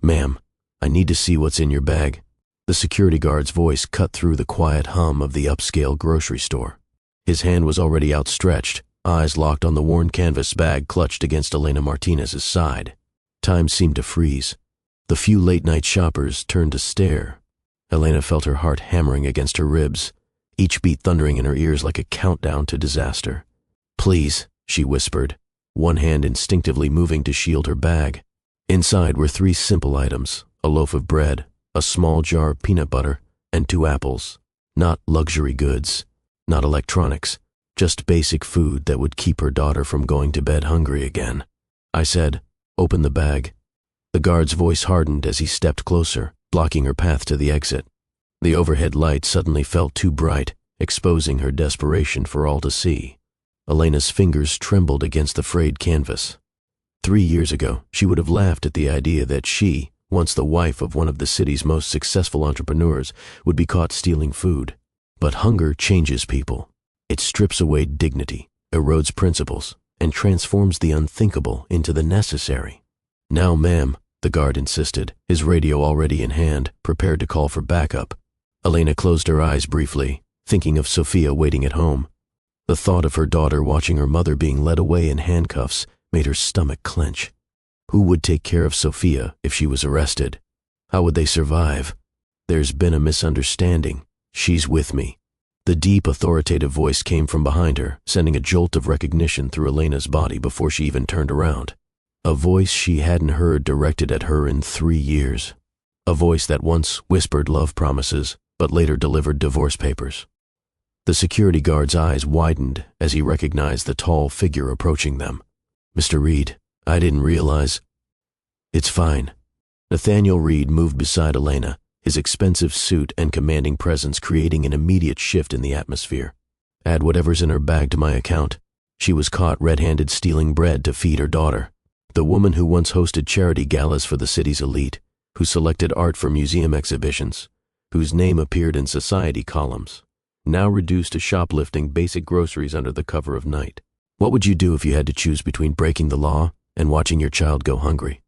"Ma'am, I need to see what's in your bag." The security guard's voice cut through the quiet hum of the upscale grocery store. His hand was already outstretched, eyes locked on the worn canvas bag clutched against Elena Martinez's side. Time seemed to freeze. The few late-night shoppers turned to stare. Elena felt her heart hammering against her ribs, each beat thundering in her ears like a countdown to disaster. "Please," she whispered, one hand instinctively moving to shield her bag. Inside were 3 simple items: a loaf of bread, a small jar of peanut butter, and 2 apples. Not luxury goods, not electronics, just basic food that would keep her daughter from going to bed hungry again. I said, "Open the bag." The guard's voice hardened as he stepped closer, blocking her path to the exit. The overhead light suddenly felt too bright, exposing her desperation for all to see. Elena's fingers trembled against the frayed canvas. 3 years ago, she would have laughed at the idea that she, once the wife of one of the city's most successful entrepreneurs, would be caught stealing food. But hunger changes people. It strips away dignity, erodes principles, and transforms the unthinkable into the necessary. "Now, ma'am," the guard insisted, his radio already in hand, prepared to call for backup. Elena closed her eyes briefly, thinking of Sophia waiting at home. The thought of her daughter watching her mother being led away in handcuffs made her stomach clench. Who would take care of Sophia if she was arrested? How would they survive? "There's been a misunderstanding. She's with me." The deep, authoritative voice came from behind her, sending a jolt of recognition through Elena's body before she even turned around. A voice she hadn't heard directed at her in 3 years. A voice that once whispered love promises, but later delivered divorce papers. The security guard's eyes widened as he recognized the tall figure approaching them. "Mr. Reed, I didn't realize." "It's fine." Nathaniel Reed moved beside Elena, his expensive suit and commanding presence creating an immediate shift in the atmosphere. "Add whatever's in her bag to my account. She was caught red-handed stealing bread to feed her daughter. The woman who once hosted charity galas for the city's elite, who selected art for museum exhibitions, whose name appeared in society columns, now reduced to shoplifting basic groceries under the cover of night. What would you do if you had to choose between breaking the law and watching your child go hungry?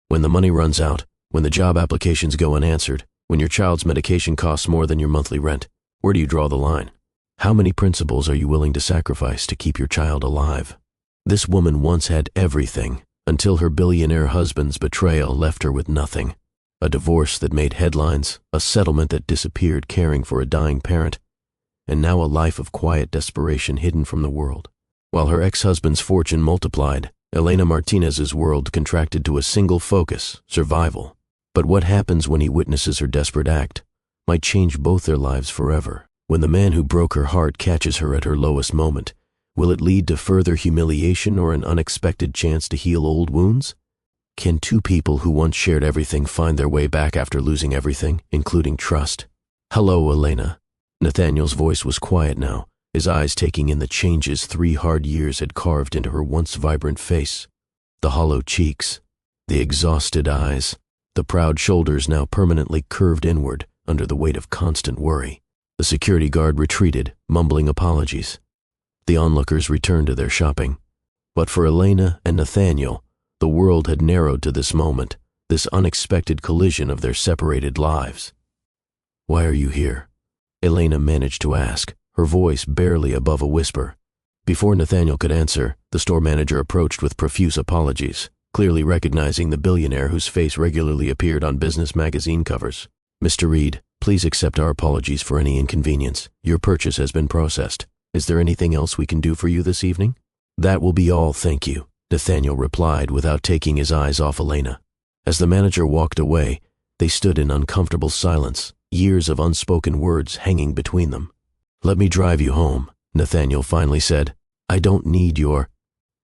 When the money runs out, when the job applications go unanswered, when your child's medication costs more than your monthly rent, where do you draw the line? How many principles are you willing to sacrifice to keep your child alive?" This woman once had everything, until her billionaire husband's betrayal left her with nothing. A divorce that made headlines, a settlement that disappeared caring for a dying parent, and now a life of quiet desperation hidden from the world. While her ex-husband's fortune multiplied, Elena Martinez's world contracted to a single focus: survival. But what happens when he witnesses her desperate act might change both their lives forever. When the man who broke her heart catches her at her lowest moment, will it lead to further humiliation or an unexpected chance to heal old wounds? Can 2 people who once shared everything find their way back after losing everything, including trust? "Hello, Elena." Nathaniel's voice was quiet now, his eyes taking in the changes 3 hard years had carved into her once vibrant face. The hollow cheeks, the exhausted eyes, the proud shoulders now permanently curved inward under the weight of constant worry. The security guard retreated, mumbling apologies. The onlookers returned to their shopping. But for Elena and Nathaniel, the world had narrowed to this moment, this unexpected collision of their separated lives. "Why are you here?" Elena managed to ask, her voice barely above a whisper. Before Nathaniel could answer, the store manager approached with profuse apologies, clearly recognizing the billionaire whose face regularly appeared on business magazine covers. "Mr. Reed, please accept our apologies for any inconvenience. Your purchase has been processed. Is there anything else we can do for you this evening?" "That will be all, thank you," Nathaniel replied without taking his eyes off Elena. As the manager walked away, they stood in uncomfortable silence, years of unspoken words hanging between them. "Let me drive you home," Nathaniel finally said. "I don't need your—"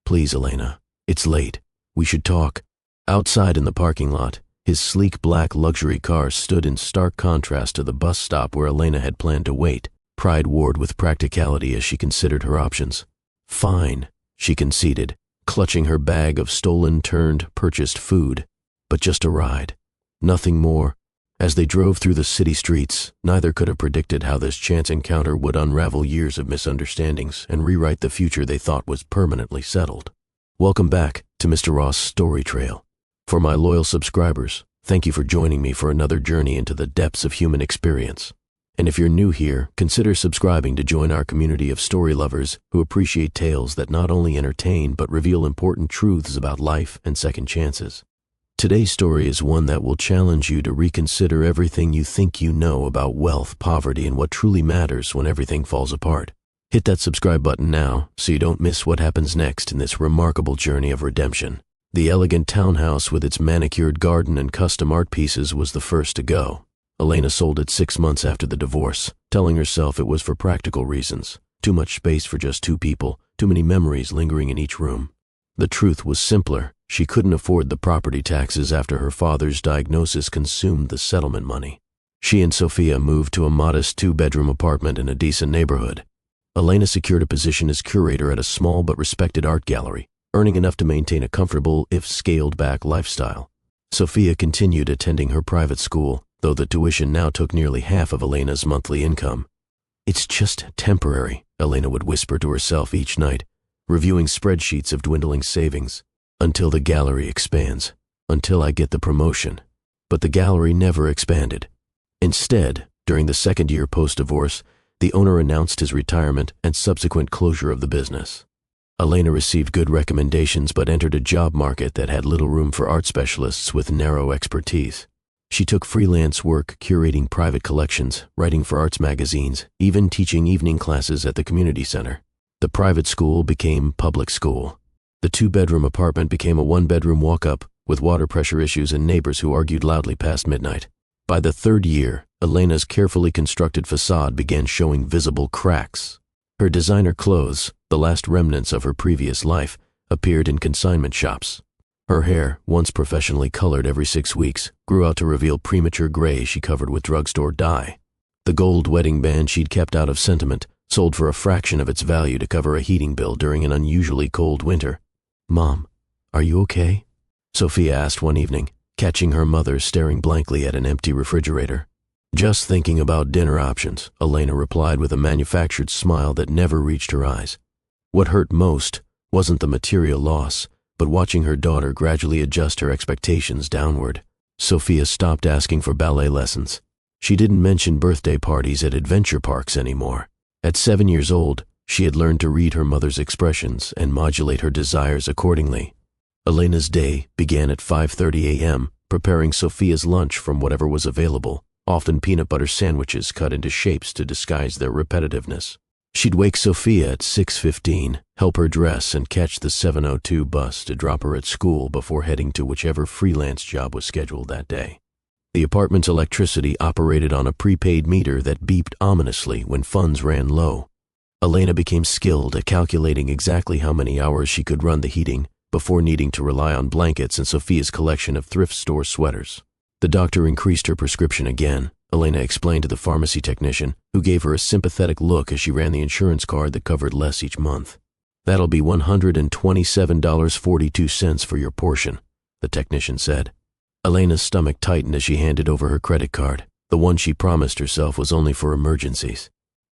"Please, Elena, it's late. We should talk." Outside in the parking lot, his sleek black luxury car stood in stark contrast to the bus stop where Elena had planned to wait, pride warred with practicality as she considered her options. "Fine," she conceded, clutching her bag of purchased food, but just a ride. Nothing more. As they drove through the city streets, neither could have predicted how this chance encounter would unravel years of misunderstandings and rewrite the future they thought was permanently settled. Welcome back to Mr. Ross' Story Trail. For my loyal subscribers, Thank you for joining me for another journey into the depths of human experience. And if you're new here, consider subscribing to join our community of story lovers who appreciate tales that not only entertain but reveal important truths about life and second chances. Today's story is one that will challenge you to reconsider everything you think you know about wealth, poverty, and what truly matters when everything falls apart. Hit that subscribe button now so you don't miss what happens next in this remarkable journey of redemption. The elegant townhouse with its manicured garden and custom art pieces was the first to go. Elena sold it 6 months after the divorce, telling herself it was for practical reasons. Too much space for just 2 people, too many memories lingering in each room. The truth was simpler. She couldn't afford the property taxes after her father's diagnosis consumed the settlement money. She and Sophia moved to a modest 2-bedroom apartment in a decent neighborhood. Elena secured a position as curator at a small but respected art gallery, earning enough to maintain a comfortable, if scaled-back, lifestyle. Sophia continued attending her private school, though the tuition now took nearly half of Elena's monthly income. "It's just temporary," Elena would whisper to herself each night, reviewing spreadsheets of dwindling savings. "Until the gallery expands. Until I get the promotion." But the gallery never expanded. Instead, during the second year post-divorce, the owner announced his retirement and subsequent closure of the business. Elena received good recommendations but entered a job market that had little room for art specialists with narrow expertise. She took freelance work curating private collections, writing for arts magazines, even teaching evening classes at the community center. The private school became public school. The 2-bedroom apartment became a 1-bedroom walk-up with water pressure issues and neighbors who argued loudly past midnight. By the 3rd year, Elena's carefully constructed facade began showing visible cracks. Her designer clothes, the last remnants of her previous life, appeared in consignment shops. Her hair, once professionally colored every 6 weeks, grew out to reveal premature gray she covered with drugstore dye. The gold wedding band she'd kept out of sentiment sold for a fraction of its value to cover a heating bill during an unusually cold winter. "Mom, are you okay?" Sophia asked one evening, catching her mother staring blankly at an empty refrigerator. "Just thinking about dinner options," Elena replied with a manufactured smile that never reached her eyes. What hurt most wasn't the material loss, but watching her daughter gradually adjust her expectations downward. Sophia stopped asking for ballet lessons. She didn't mention birthday parties at adventure parks anymore. At 7 years old, she had learned to read her mother's expressions and modulate her desires accordingly. Elena's day began at 5:30 a.m., preparing Sophia's lunch from whatever was available, often peanut butter sandwiches cut into shapes to disguise their repetitiveness. She'd wake Sophia at 6:15, help her dress, and catch the 7:02 bus to drop her at school before heading to whichever freelance job was scheduled that day. The apartment's electricity operated on a prepaid meter that beeped ominously when funds ran low. Elena became skilled at calculating exactly how many hours she could run the heating before needing to rely on blankets and Sophia's collection of thrift store sweaters. The doctor increased her prescription again, Elena explained to the pharmacy technician, who gave her a sympathetic look as she ran the insurance card that covered less each month. "That'll be $127.42 for your portion," the technician said. Elena's stomach tightened as she handed over her credit card. The one she promised herself was only for emergencies.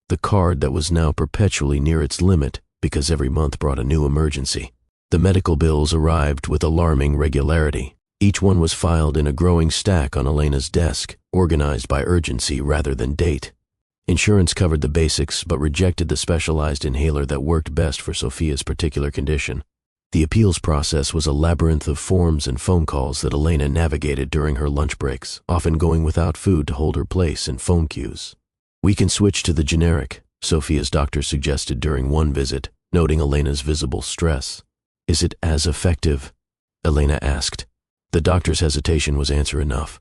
The card that was now perpetually near its limit because every month brought a new emergency. The medical bills arrived with alarming regularity. Each one was filed in a growing stack on Elena's desk, organized by urgency rather than date. Insurance covered the basics but rejected the specialized inhaler that worked best for Sophia's particular condition. The appeals process was a labyrinth of forms and phone calls that Elena navigated during her lunch breaks, often going without food to hold her place in phone queues. "We can switch to the generic," Sophia's doctor suggested during one visit, noting Elena's visible stress. "Is it as effective?" Elena asked. The doctor's hesitation was answer enough.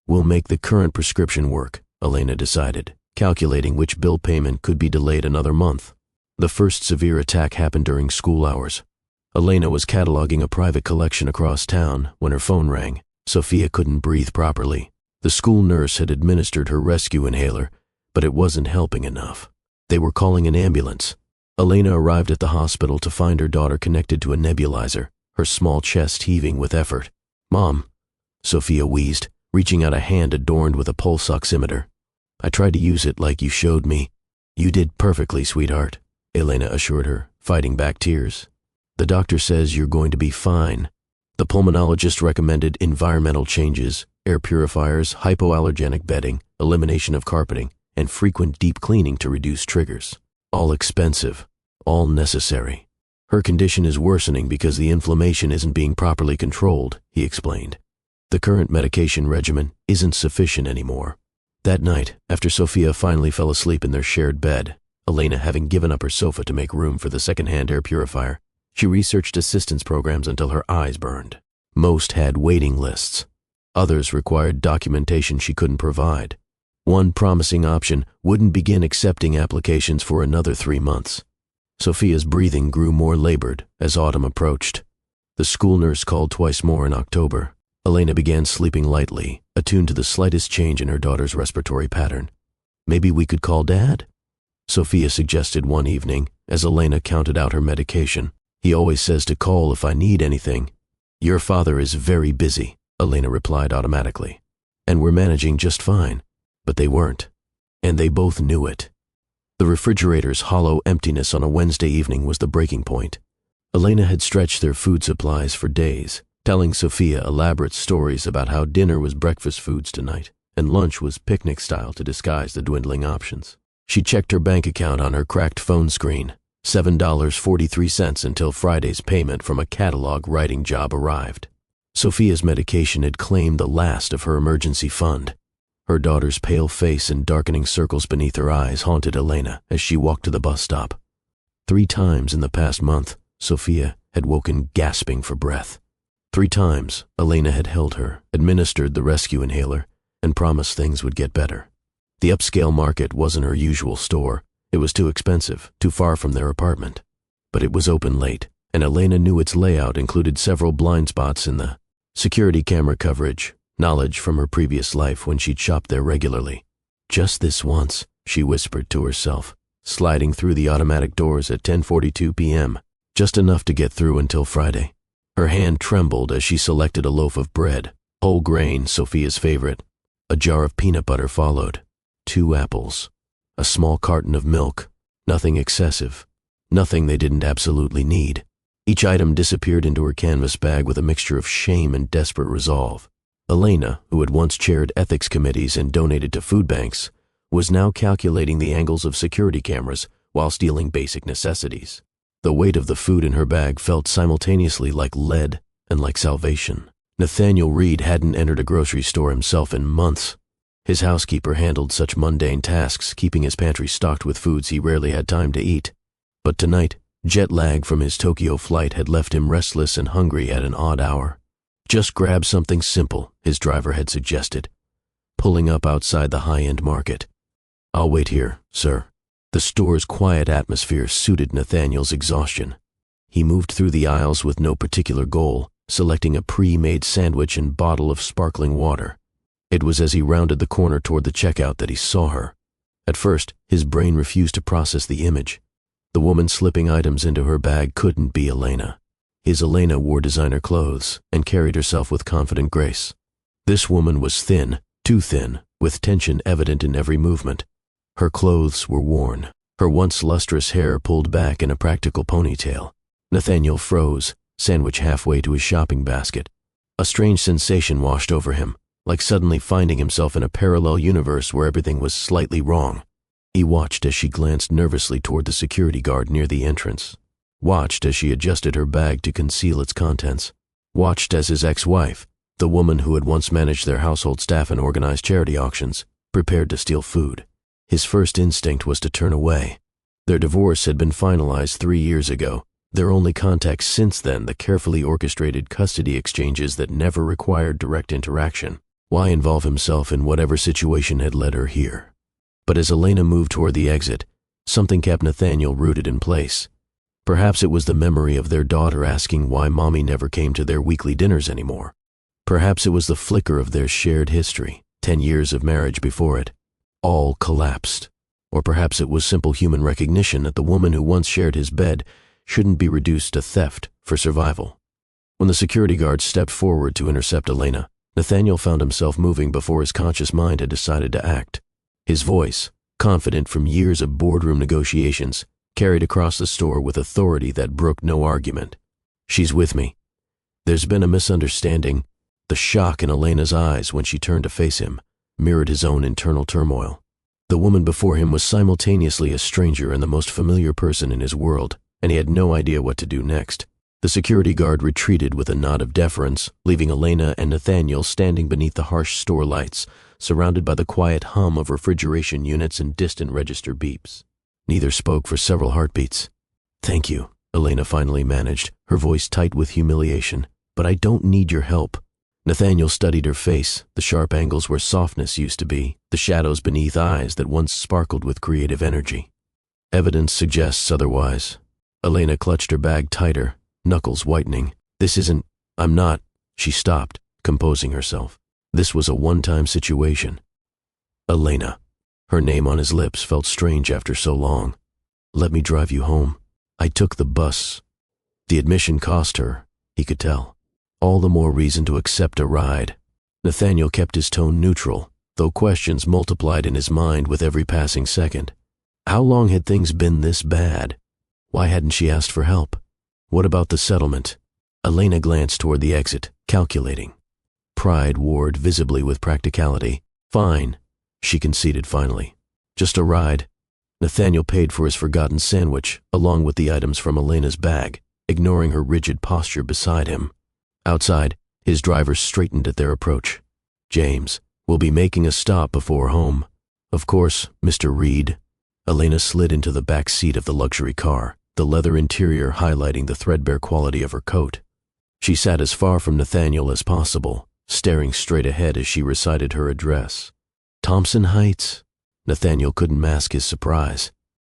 "We'll make the current prescription work," Elena decided, calculating which bill payment could be delayed another month. The first severe attack happened during school hours. Elena was cataloging a private collection across town when her phone rang. Sophia couldn't breathe properly. The school nurse had administered her rescue inhaler, but it wasn't helping enough. They were calling an ambulance. Elena arrived at the hospital to find her daughter connected to a nebulizer, her small chest heaving with effort. "Mom," Sophia wheezed, reaching out a hand adorned with a pulse oximeter. "I tried to use it like you showed me." "You did perfectly, sweetheart," Elena assured her, fighting back tears. "The doctor says you're going to be fine. The pulmonologist recommended environmental changes, air purifiers, hypoallergenic bedding, elimination of carpeting, and frequent deep cleaning to reduce triggers. All expensive, all necessary. Her condition is worsening because the inflammation isn't being properly controlled, he explained. The current medication regimen isn't sufficient anymore. That night, after Sophia finally fell asleep in their shared bed, Elena having given up her sofa to make room for the second-hand air purifier, she researched assistance programs until her eyes burned. Most had waiting lists. Others required documentation she couldn't provide. One promising option wouldn't begin accepting applications for another 3 months. Sophia's breathing grew more labored as autumn approached. The school nurse called twice more in October. Elena began sleeping lightly, attuned to the slightest change in her daughter's respiratory pattern. "Maybe we could call Dad?" Sophia suggested one evening, as Elena counted out her medication. "He always says to call if I need anything." "Your father is very busy," Elena replied automatically. "And we're managing just fine." But they weren't. And they both knew it. The refrigerator's hollow emptiness on a Wednesday evening was the breaking point. Elena had stretched their food supplies for days, telling Sophia elaborate stories about how dinner was breakfast foods tonight, and lunch was picnic style to disguise the dwindling options. She checked her bank account on her cracked phone screen, $7.43 until Friday's payment from a catalog writing job arrived. Sophia's medication had claimed the last of her emergency fund. Her daughter's pale face and darkening circles beneath her eyes haunted Elena as she walked to the bus stop. 3 times in the past month, Sophia had woken gasping for breath. 3 times, Elena had held her, administered the rescue inhaler, and promised things would get better. The upscale market wasn't her usual store. It was too expensive, too far from their apartment. But it was open late, and Elena knew its layout included several blind spots in the security camera coverage, knowledge from her previous life when she'd shopped there regularly. "Just this once," she whispered to herself, sliding through the automatic doors at 10:42 p.m., just enough to get through until Friday. Her hand trembled as she selected a loaf of bread, whole grain, Sophia's favorite. A jar of peanut butter followed. 2 apples. A small carton of milk. Nothing excessive. Nothing they didn't absolutely need. Each item disappeared into her canvas bag with a mixture of shame and desperate resolve. Elena, who had once chaired ethics committees and donated to food banks, was now calculating the angles of security cameras while stealing basic necessities. The weight of the food in her bag felt simultaneously like lead and like salvation. Nathaniel Reed hadn't entered a grocery store himself in months. His housekeeper handled such mundane tasks, keeping his pantry stocked with foods he rarely had time to eat. But tonight, jet lag from his Tokyo flight had left him restless and hungry at an odd hour. "Just grab something simple," his driver had suggested, pulling up outside the high-end market. "I'll wait here, sir." The store's quiet atmosphere suited Nathaniel's exhaustion. He moved through the aisles with no particular goal, selecting a pre-made sandwich and bottle of sparkling water. It was as he rounded the corner toward the checkout that he saw her. At first, his brain refused to process the image. The woman slipping items into her bag couldn't be Elena. His Elena wore designer clothes and carried herself with confident grace. This woman was thin, too thin, with tension evident in every movement. Her clothes were worn, her once lustrous hair pulled back in a practical ponytail. Nathaniel froze, sandwich halfway to his shopping basket. A strange sensation washed over him, like suddenly finding himself in a parallel universe where everything was slightly wrong. He watched as she glanced nervously toward the security guard near the entrance. Watched as she adjusted her bag to conceal its contents. Watched as his ex-wife, the woman who had once managed their household staff and organized charity auctions, prepared to steal food. His first instinct was to turn away. Their divorce had been finalized 3 years ago, their only contact since then the carefully orchestrated custody exchanges that never required direct interaction. Why involve himself in whatever situation had led her here? But as Elena moved toward the exit, something kept Nathaniel rooted in place. Perhaps it was the memory of their daughter asking why Mommy never came to their weekly dinners anymore. Perhaps it was the flicker of their shared history, 10 years of marriage before it. All collapsed. Or perhaps it was simple human recognition that the woman who once shared his bed shouldn't be reduced to theft for survival. When the security guard stepped forward to intercept Elena, Nathaniel found himself moving before his conscious mind had decided to act. His voice, confident from years of boardroom negotiations, carried across the store with authority that brooked no argument. "She's with me. There's been a misunderstanding. The shock in Elena's eyes when she turned to face him mirrored his own internal turmoil. The woman before him was simultaneously a stranger and the most familiar person in his world, and he had no idea what to do next. The security guard retreated with a nod of deference, leaving Elena and Nathaniel standing beneath the harsh store lights, surrounded by the quiet hum of refrigeration units and distant register beeps. Neither spoke for several heartbeats. "Thank you," Elena finally managed, her voice tight with humiliation. "But I don't need your help." Nathaniel studied her face, the sharp angles where softness used to be, the shadows beneath eyes that once sparkled with creative energy. "Evidence suggests otherwise." Elena clutched her bag tighter, knuckles whitening. I'm not." She stopped, composing herself. This was a one-time situation. "Elena." Her name on his lips felt strange after so long. "Let me drive you home. I took the bus." The admission cost her, he could tell. All the more reason to accept a ride. Nathaniel kept his tone neutral, though questions multiplied in his mind with every passing second. How long had things been this bad? Why hadn't she asked for help? What about the settlement? Elena glanced toward the exit, calculating. Pride warred visibly with practicality. "Fine," she conceded finally. "Just a ride." Nathaniel paid for his forgotten sandwich, along with the items from Elena's bag, ignoring her rigid posture beside him. Outside, his driver straightened at their approach. "James, we'll be making a stop before home." "Of course, Mr. Reed." Elena slid into the back seat of the luxury car, the leather interior highlighting the threadbare quality of her coat. She sat as far from Nathaniel as possible, staring straight ahead as she recited her address. Thompson Heights? Nathaniel couldn't mask his surprise.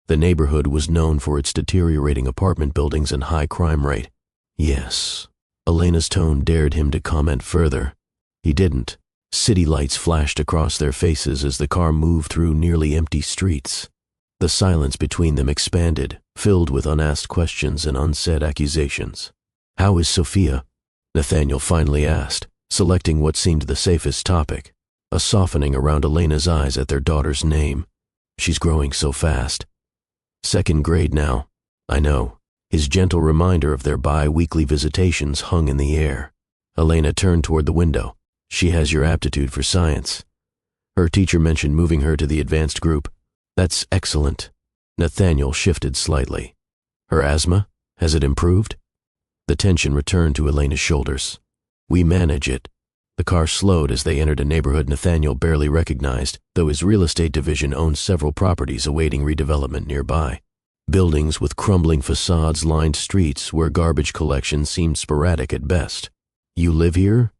The neighborhood was known for its deteriorating apartment buildings and high crime rate. "Yes." Elena's tone dared him to comment further. He didn't. City lights flashed across their faces as the car moved through nearly empty streets. The silence between them expanded, filled with unasked questions and unsaid accusations. "How is Sophia?" Nathaniel finally asked, selecting what seemed the safest topic. A softening around Elena's eyes at their daughter's name. "She's growing so fast." "Second grade now." "I know." His gentle reminder of their bi-weekly visitations hung in the air. Elena turned toward the window. "She has your aptitude for science. Her teacher mentioned moving her to the advanced group." "That's excellent." Nathaniel shifted slightly. "Her asthma? Has it improved?" The tension returned to Elena's shoulders. "We manage it." The car slowed as they entered a neighborhood Nathaniel barely recognized, though his real estate division owned several properties awaiting redevelopment nearby. Buildings with crumbling facades lined streets where garbage collection seemed sporadic at best. "You live here?"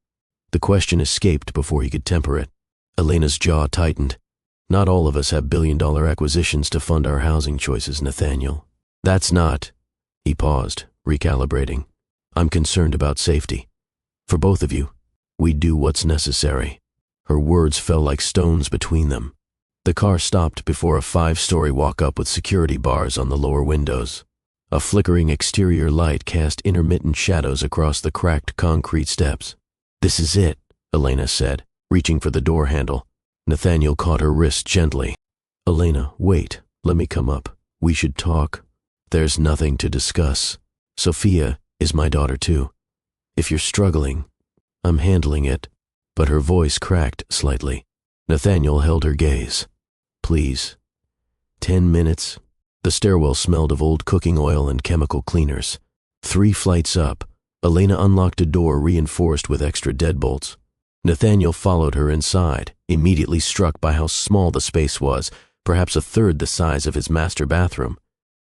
The question escaped before he could temper it. Elena's jaw tightened. "Not all of us have billion-dollar acquisitions to fund our housing choices, Nathaniel." "That's not..." He paused, recalibrating. "I'm concerned about safety. For both of you. We do what's necessary." Her words fell like stones between them. The car stopped before a 5-story walk-up with security bars on the lower windows. A flickering exterior light cast intermittent shadows across the cracked concrete steps. "This is it," Elena said, reaching for the door handle. Nathaniel caught her wrist gently. "Elena, wait. Let me come up. We should talk." "There's nothing to discuss. Sophia is my daughter too. If you're struggling, I'm handling it." But her voice cracked slightly. Nathaniel held her gaze. "Please." 10 minutes. The stairwell smelled of old cooking oil and chemical cleaners. 3 flights up, Elena unlocked a door reinforced with extra deadbolts. Nathaniel followed her inside, immediately struck by how small the space was, perhaps a third the size of his master bathroom.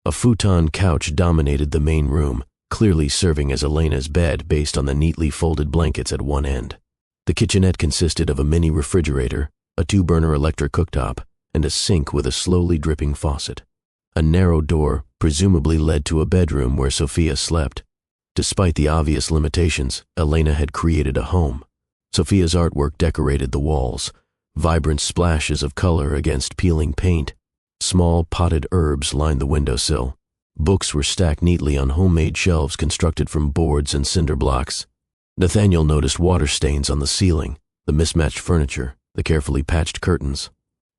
A futon couch dominated the main room, clearly serving as Elena's bed based on the neatly folded blankets at one end. The kitchenette consisted of a mini refrigerator, a 2-burner electric cooktop, and a sink with a slowly dripping faucet. A narrow door presumably led to a bedroom where Sophia slept. Despite the obvious limitations, Elena had created a home. Sophia's artwork decorated the walls, vibrant splashes of color against peeling paint. Small potted herbs lined the windowsill. Books were stacked neatly on homemade shelves constructed from boards and cinder blocks. Nathaniel noticed water stains on the ceiling, the mismatched furniture, the carefully patched curtains.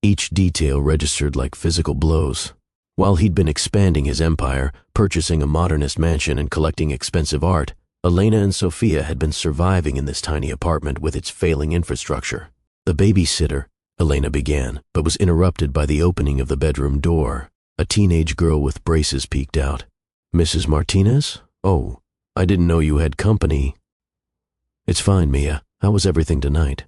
Each detail registered like physical blows. While he'd been expanding his empire, purchasing a modernist mansion and collecting expensive art, Elena and Sophia had been surviving in this tiny apartment with its failing infrastructure. The babysitter, Elena began, but was interrupted by the opening of the bedroom door. A teenage girl with braces peeked out. "Mrs. Martinez? Oh, I didn't know you had company." "It's fine, Mia. How was everything tonight?"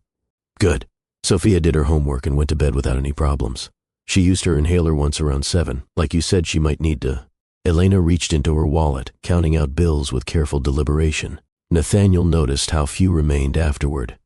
"Good." Sophia did her homework and went to bed without any problems. She used her inhaler once around 7, like you said she might need to. Elena reached into her wallet, counting out bills with careful deliberation. Nathaniel noticed how few remained afterward.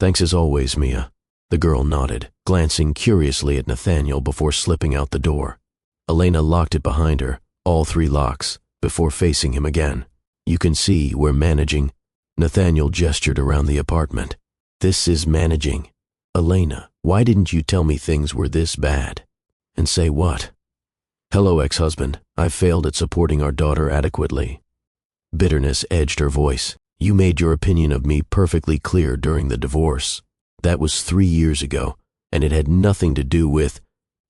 "Thanks as always, Mia." The girl nodded, glancing curiously at Nathaniel before slipping out the door. Elena locked it behind her, all 3 locks, before facing him again. "You can see we're managing." Nathaniel gestured around the apartment. "This is managing. Elena, why didn't you tell me things were this bad?" "And say what?" "Hello, ex-husband. I've failed at supporting our daughter adequately." Bitterness edged her voice. "You made your opinion of me perfectly clear during the divorce. That was 3 years ago, and it had nothing to do with—"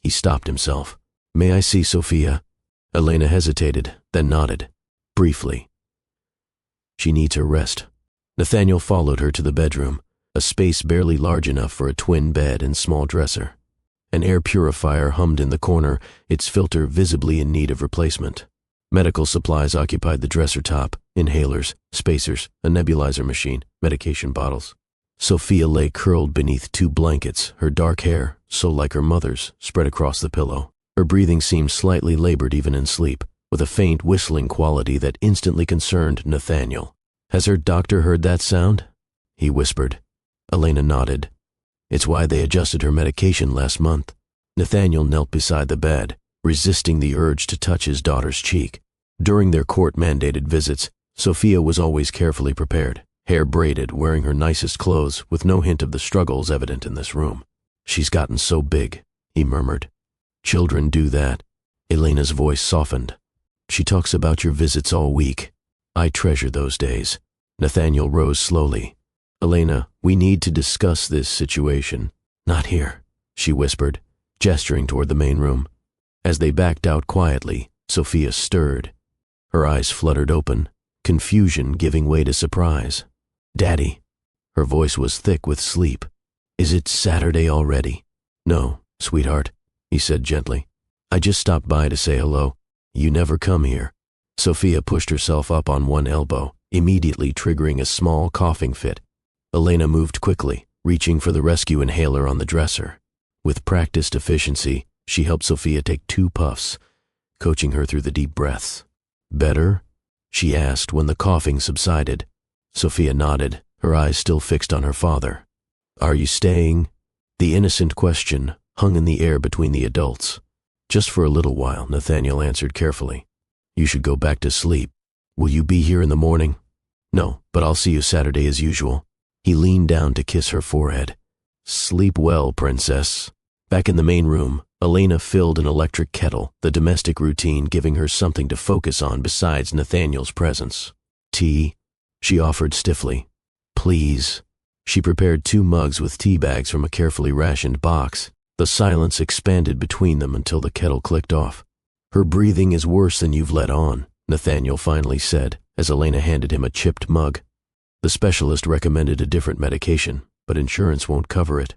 He stopped himself. "May I see Sophia?" Elena hesitated, then nodded, briefly. "She needs her rest." Nathaniel followed her to the bedroom, a space barely large enough for a twin bed and small dresser. An air purifier hummed in the corner, its filter visibly in need of replacement. Medical supplies occupied the dresser top: inhalers, spacers, a nebulizer machine, medication bottles. Sophia lay curled beneath 2 blankets, her dark hair, so like her mother's, spread across the pillow. Her breathing seemed slightly labored even in sleep, with a faint whistling quality that instantly concerned Nathaniel. "Has her doctor heard that sound?" he whispered. Elena nodded. "It's why they adjusted her medication last month." Nathaniel knelt beside the bed, resisting the urge to touch his daughter's cheek. During their court-mandated visits, Sophia was always carefully prepared, hair braided, wearing her nicest clothes, with no hint of the struggles evident in this room. "She's gotten so big," he murmured. "Children do that." Elena's voice softened. "She talks about your visits all week. I treasure those days." Nathaniel rose slowly. "Elena, we need to discuss this situation." "Not here," she whispered, gesturing toward the main room. As they backed out quietly, Sophia stirred. Her eyes fluttered open, confusion giving way to surprise. "Daddy." Her voice was thick with sleep. "Is it Saturday already?" "No, sweetheart," he said gently. "I just stopped by to say hello. You never come here." Sophia pushed herself up on one elbow, immediately triggering a small coughing fit. Elena moved quickly, reaching for the rescue inhaler on the dresser. With practiced efficiency, she helped Sophia take 2 puffs, coaching her through the deep breaths. "Better?" she asked when the coughing subsided. Sophia nodded, her eyes still fixed on her father. "Are you staying?" The innocent question hung in the air between the adults. "Just for a little while," Nathaniel answered carefully. "You should go back to sleep. Will you be here in the morning?" "No, but I'll see you Saturday as usual." He leaned down to kiss her forehead. "Sleep well, princess." Back in the main room, Elena filled an electric kettle, the domestic routine giving her something to focus on besides Nathaniel's presence. "Tea?" she offered stiffly. "Please." She prepared 2 mugs with tea bags from a carefully rationed box. The silence expanded between them until the kettle clicked off. "Her breathing is worse than you've let on," Nathaniel finally said, as Elena handed him a chipped mug. "The specialist recommended a different medication, but insurance won't cover it."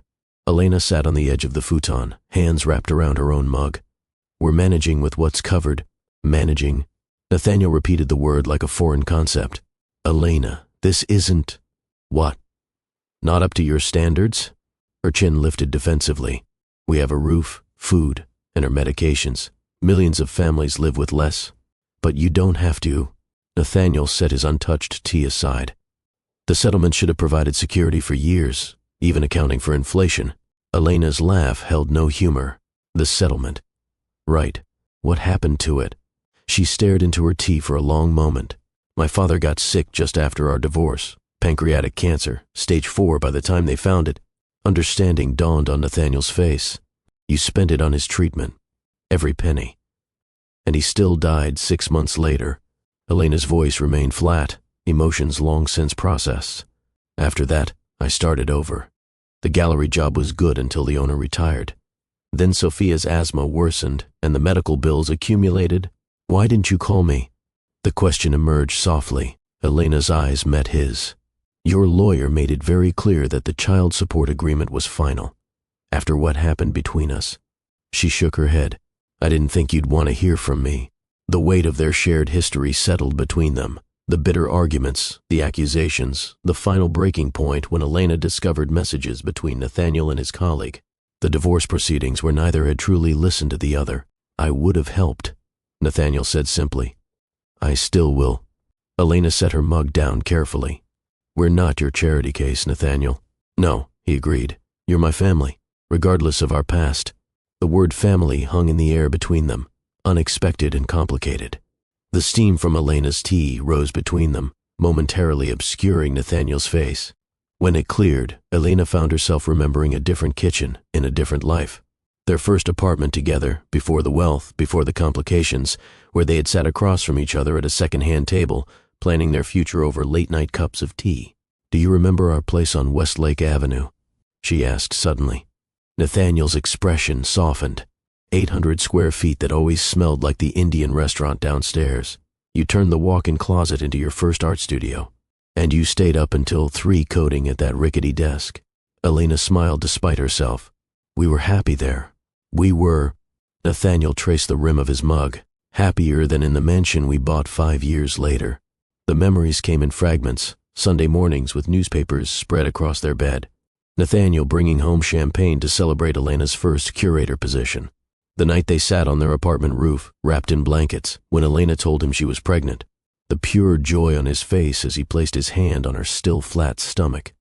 Elena sat on the edge of the futon, hands wrapped around her own mug. "We're managing with what's covered." "Managing?" Nathaniel repeated the word like a foreign concept. "Elena, this isn't—" "What?" "Not up to your standards?" Her chin lifted defensively. "We have a roof, food, and our medications. Millions of families live with less. But you don't have to." Nathaniel set his untouched tea aside. "The settlement should have provided security for years, even accounting for inflation." Elena's laugh held no humor. "The settlement. Right. What happened to it?" She stared into her tea for a long moment. "My father got sick just after our divorce. Pancreatic cancer, stage 4 by the time they found it." Understanding dawned on Nathaniel's face. "You spent it on his treatment. Every penny. And he still died 6 months later." Elena's voice remained flat, emotions long since processed. "After that, I started over. The gallery job was good until the owner retired. Then Sophia's asthma worsened and the medical bills accumulated." "Why didn't you call me?" The question emerged softly, Elena's eyes met his. Your lawyer made it very clear that the child support agreement was final. After what happened between us. She shook her head. I didn't think you'd want to hear from me. The weight of their shared history settled between them. The bitter arguments, the accusations, the final breaking point when Elena discovered messages between Nathaniel and his colleague. The divorce proceedings where neither had truly listened to the other. I would have helped, Nathaniel said simply. I still will. Elena set her mug down carefully. We're not your charity case, Nathaniel. No, he agreed. You're my family, regardless of our past. The word family hung in the air between them, unexpected and complicated. The steam from Elena's tea rose between them, momentarily obscuring Nathaniel's face. When it cleared, Elena found herself remembering a different kitchen in a different life. Their first apartment together, before the wealth, before the complications, where they had sat across from each other at a second-hand table, planning their future over late-night cups of tea. Do you remember our place on Westlake Avenue? She asked suddenly. Nathaniel's expression softened. 800 square feet that always smelled like the Indian restaurant downstairs. You turned the walk-in closet into your first art studio. And you stayed up until 3 coding at that rickety desk. Elena smiled despite herself. We were happy there. We were, Nathaniel traced the rim of his mug, happier than in the mansion we bought 5 years later. The memories came in fragments, Sunday mornings with newspapers spread across their bed. Nathaniel bringing home champagne to celebrate Elena's first curator position. The night they sat on their apartment roof, wrapped in blankets, when Elena told him she was pregnant. The pure joy on his face as he placed his hand on her still flat stomach.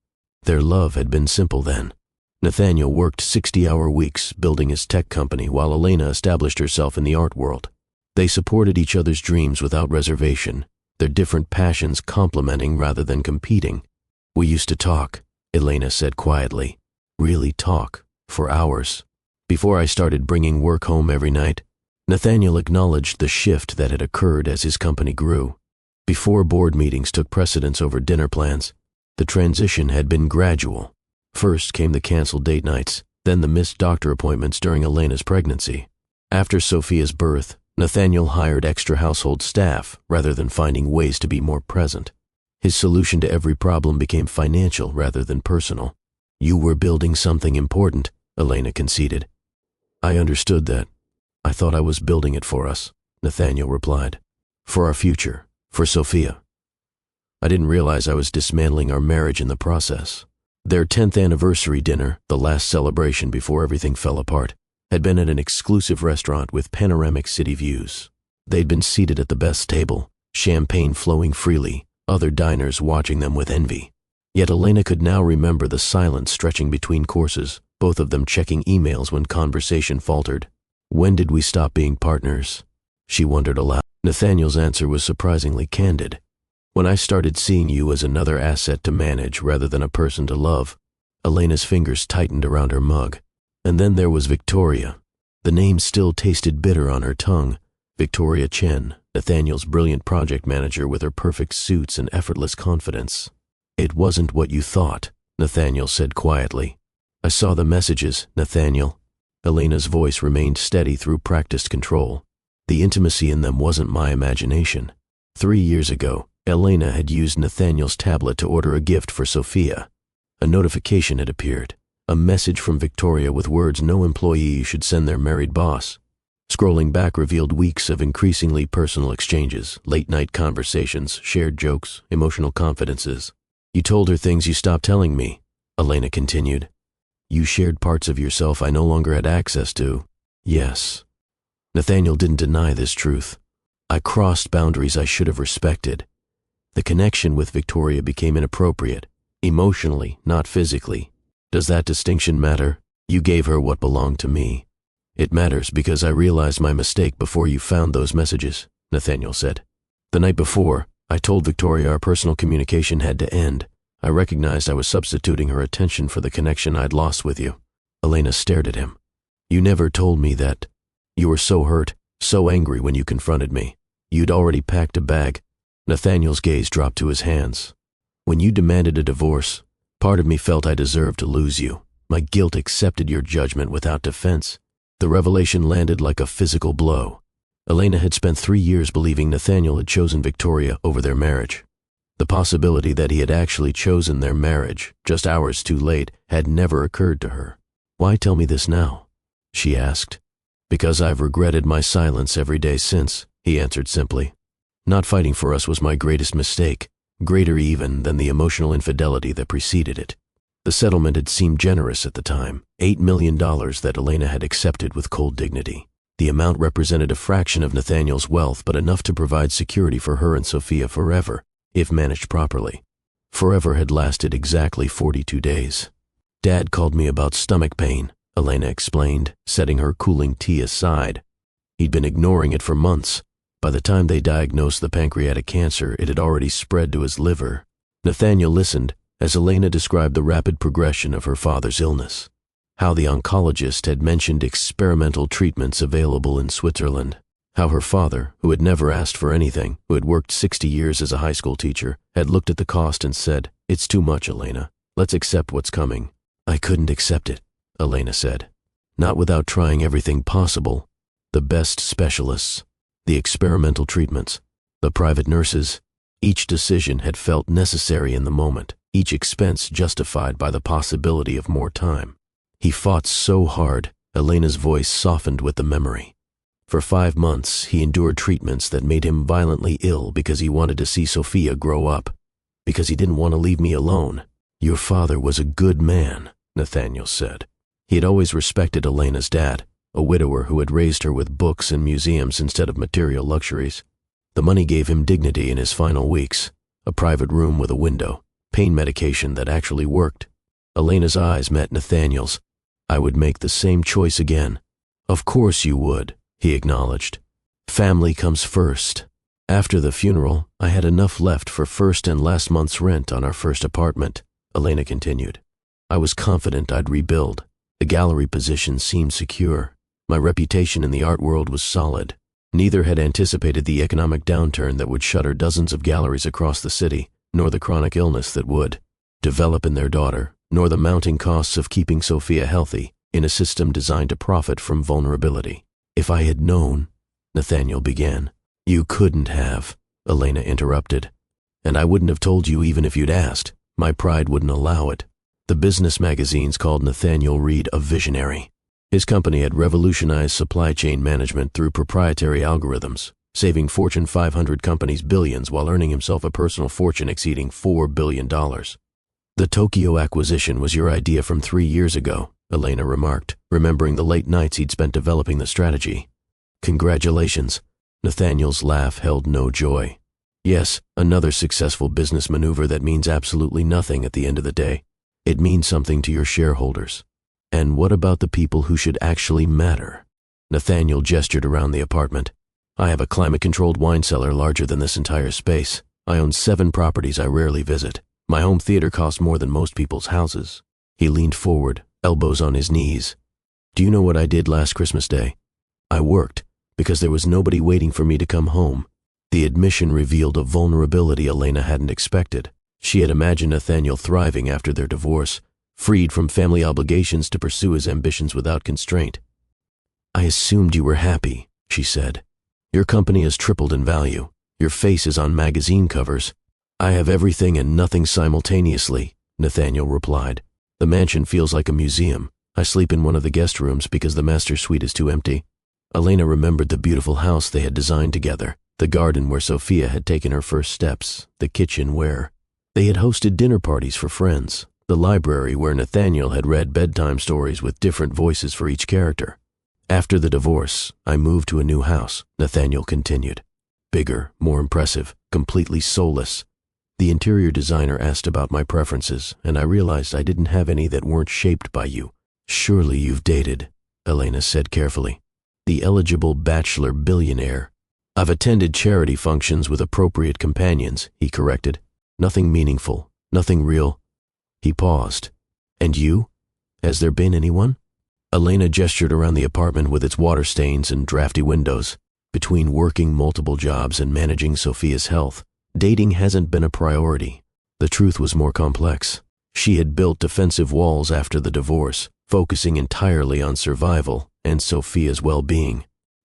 Their love had been simple then. Nathaniel worked 60-hour weeks building his tech company while Elena established herself in the art world. They supported each other's dreams without reservation, their different passions complementing rather than competing. We used to talk, Elena said quietly. Really talk, for hours. Before I started bringing work home every night, Nathaniel acknowledged the shift that had occurred as his company grew. Before board meetings took precedence over dinner plans, the transition had been gradual. First came the canceled date nights, then the missed doctor appointments during Elena's pregnancy. After Sophia's birth, Nathaniel hired extra household staff rather than finding ways to be more present. His solution to every problem became financial rather than personal. You were building something important, Elena conceded. I understood that. I thought I was building it for us, Nathaniel replied. For our future, for Sophia. I didn't realize I was dismantling our marriage in the process. Their 10th anniversary dinner, the last celebration before everything fell apart, had been at an exclusive restaurant with panoramic city views. They'd been seated at the best table, champagne flowing freely, other diners watching them with envy. Yet Elena could now remember the silence stretching between courses, both of them checking emails when conversation faltered. When did we stop being partners? She wondered aloud. Nathaniel's answer was surprisingly candid. When I started seeing you as another asset to manage rather than a person to love. Elena's fingers tightened around her mug. And then there was Victoria. The name still tasted bitter on her tongue. Victoria Chen, Nathaniel's brilliant project manager with her perfect suits and effortless confidence. It wasn't what you thought, Nathaniel said quietly. I saw the messages, Nathaniel. Elena's voice remained steady through practiced control. The intimacy in them wasn't my imagination. 3 years ago, Elena had used Nathaniel's tablet to order a gift for Sophia. A notification had appeared, a message from Victoria with words no employee should send their married boss. Scrolling back revealed weeks of increasingly personal exchanges, late-night conversations, shared jokes, emotional confidences. You told her things you stopped telling me, Elena continued. You shared parts of yourself I no longer had access to. Yes. Nathaniel didn't deny this truth. I crossed boundaries I should have respected. The connection with Victoria became inappropriate, emotionally, not physically. Does that distinction matter? You gave her what belonged to me. It matters because I realized my mistake before you found those messages, Nathaniel said. The night before, I told Victoria our personal communication had to end. I recognized I was substituting her attention for the connection I'd lost with you. Elena stared at him. You never told me that. You were so hurt, so angry when you confronted me. You'd already packed a bag. Nathaniel's gaze dropped to his hands. When you demanded a divorce, part of me felt I deserved to lose you. My guilt accepted your judgment without defense. The revelation landed like a physical blow. Elena had spent 3 years believing Nathaniel had chosen Victoria over their marriage. The possibility that he had actually chosen their marriage, just hours too late, had never occurred to her. "Why tell me this now?" she asked. "Because I've regretted my silence every day since," he answered simply. "Not fighting for us was my greatest mistake, greater even than the emotional infidelity that preceded it." The settlement had seemed generous at the time, $8 million that Elena had accepted with cold dignity. The amount represented a fraction of Nathaniel's wealth, but enough to provide security for her and Sophia forever, if managed properly. Forever had lasted exactly 42 days. "Dad called me about stomach pain," Elena explained, setting her cooling tea aside. He'd been ignoring it for months. By the time they diagnosed the pancreatic cancer, it had already spread to his liver. Nathaniel listened as Elena described the rapid progression of her father's illness, how the oncologist had mentioned experimental treatments available in Switzerland, how her father, who had never asked for anything, who had worked 60 years as a high school teacher, had looked at the cost and said, "It's too much, Elena. Let's accept what's coming." "I couldn't accept it," Elena said. "Not without trying everything possible. The best specialists, the experimental treatments, the private nurses. Each decision had felt necessary in the moment, each expense justified by the possibility of more time. He fought so hard," Elena's voice softened with the memory. "For 5 months, he endured treatments that made him violently ill because he wanted to see Sophia grow up, because he didn't want to leave me alone." "Your father was a good man," Nathaniel said. He had always respected Elena's dad, a widower who had raised her with books and museums instead of material luxuries. The money gave him dignity in his final weeks, a private room with a window, pain medication that actually worked. Elena's eyes met Nathaniel's. "I would make the same choice again." "Of course you would," he acknowledged. "Family comes first." "After the funeral, I had enough left for first and last month's rent on our first apartment," Elena continued. "I was confident I'd rebuild. The gallery position seemed secure. My reputation in the art world was solid. Neither had anticipated the economic downturn that would shutter dozens of galleries across the city, nor the chronic illness that would develop in their daughter, nor the mounting costs of keeping Sophia healthy in a system designed to profit from vulnerability. "If I had known," Nathaniel began. "You couldn't have," Elena interrupted. "And I wouldn't have told you even if you'd asked. My pride wouldn't allow it." The business magazines called Nathaniel Reed a visionary. His company had revolutionized supply chain management through proprietary algorithms, saving Fortune 500 companies billions while earning himself a personal fortune exceeding $4 billion. "The Tokyo acquisition was your idea from 3 years ago," Elena remarked, remembering the late nights he'd spent developing the strategy. "Congratulations." Nathaniel's laugh held no joy. "Yes, another successful business maneuver that means absolutely nothing at the end of the day. It means something to your shareholders. And what about the people who should actually matter?" Nathaniel gestured around the apartment. "I have a climate-controlled wine cellar larger than this entire space. I own 7 properties I rarely visit. My home theater costs more than most people's houses." He leaned forward, elbows on his knees. "Do you know what I did last Christmas Day? I worked, because there was nobody waiting for me to come home." The admission revealed a vulnerability Elena hadn't expected. She had imagined Nathaniel thriving after their divorce, freed from family obligations to pursue his ambitions without constraint. "I assumed you were happy," she said. "Your company has tripled in value. Your face is on magazine covers." "I have everything and nothing simultaneously," Nathaniel replied. "The mansion feels like a museum. I sleep in one of the guest rooms because the master suite is too empty." Elena remembered the beautiful house they had designed together, the garden where Sophia had taken her first steps, the kitchen where they had hosted dinner parties for friends, the library where Nathaniel had read bedtime stories with different voices for each character. "After the divorce, I moved to a new house," Nathaniel continued. "Bigger, more impressive, completely soulless. The interior designer asked about my preferences, and I realized I didn't have any that weren't shaped by you." "Surely you've dated," Elena said carefully. "The eligible bachelor billionaire." "I've attended charity functions with appropriate companions," he corrected. "Nothing meaningful, nothing real." He paused. "And you? Has there been anyone?" Elena gestured around the apartment with its water stains and drafty windows. "Between working multiple jobs and managing Sophia's health, dating hasn't been a priority." The truth was more complex. She had built defensive walls after the divorce, focusing entirely on survival and Sophia's well-being.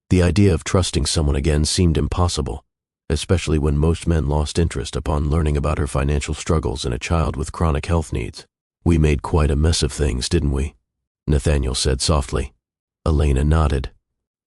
The idea of trusting someone again seemed impossible. especially when most men lost interest upon learning about her financial struggles and a child with chronic health needs. We made quite a mess of things, didn't we? Nathaniel said softly. Elena nodded.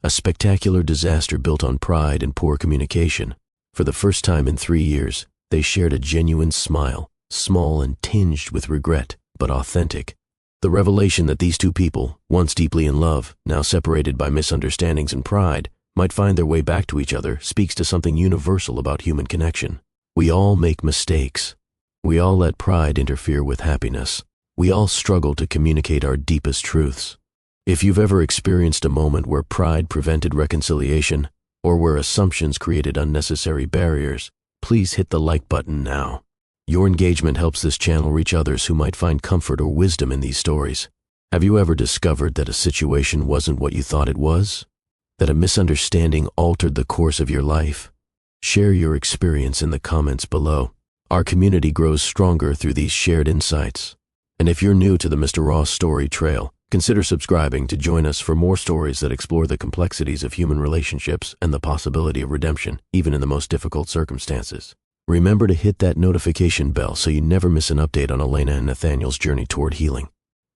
A spectacular disaster built on pride and poor communication. For the first time in 3 years, they shared a genuine smile, small and tinged with regret, but authentic. The revelation that these two people, once deeply in love, now separated by misunderstandings and pride, might find their way back to each other speaks to something universal about human connection. We all make mistakes. We all let pride interfere with happiness. We all struggle to communicate our deepest truths. If you've ever experienced a moment where pride prevented reconciliation, or where assumptions created unnecessary barriers, please hit the like button now. Your engagement helps this channel reach others who might find comfort or wisdom in these stories. Have you ever discovered that a situation wasn't what you thought it was? That a misunderstanding altered the course of your life? Share your experience in the comments below. Our community grows stronger through these shared insights. And if you're new to the Mr. Ross Story Trail, consider subscribing to join us for more stories that explore the complexities of human relationships and the possibility of redemption, even in the most difficult circumstances. Remember to hit that notification bell so you never miss an update on Elena and Nathaniel's journey toward healing.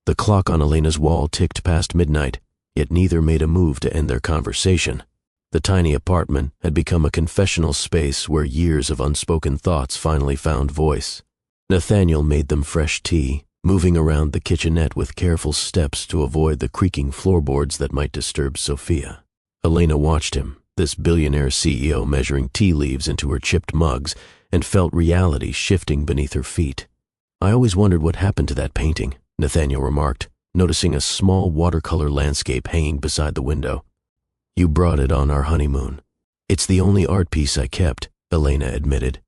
The clock on Elena's wall ticked past midnight, yet neither made a move to end their conversation. The tiny apartment had become a confessional space where years of unspoken thoughts finally found voice. Nathaniel made them fresh tea, moving around the kitchenette with careful steps to avoid the creaking floorboards that might disturb Sophia. Elena watched him, this billionaire CEO, measuring tea leaves into her chipped mugs, and felt reality shifting beneath her feet. I always wondered what happened to that painting, Nathaniel remarked, noticing a small watercolor landscape hanging beside the window. You brought it on our honeymoon. It's the only art piece I kept, Elena admitted.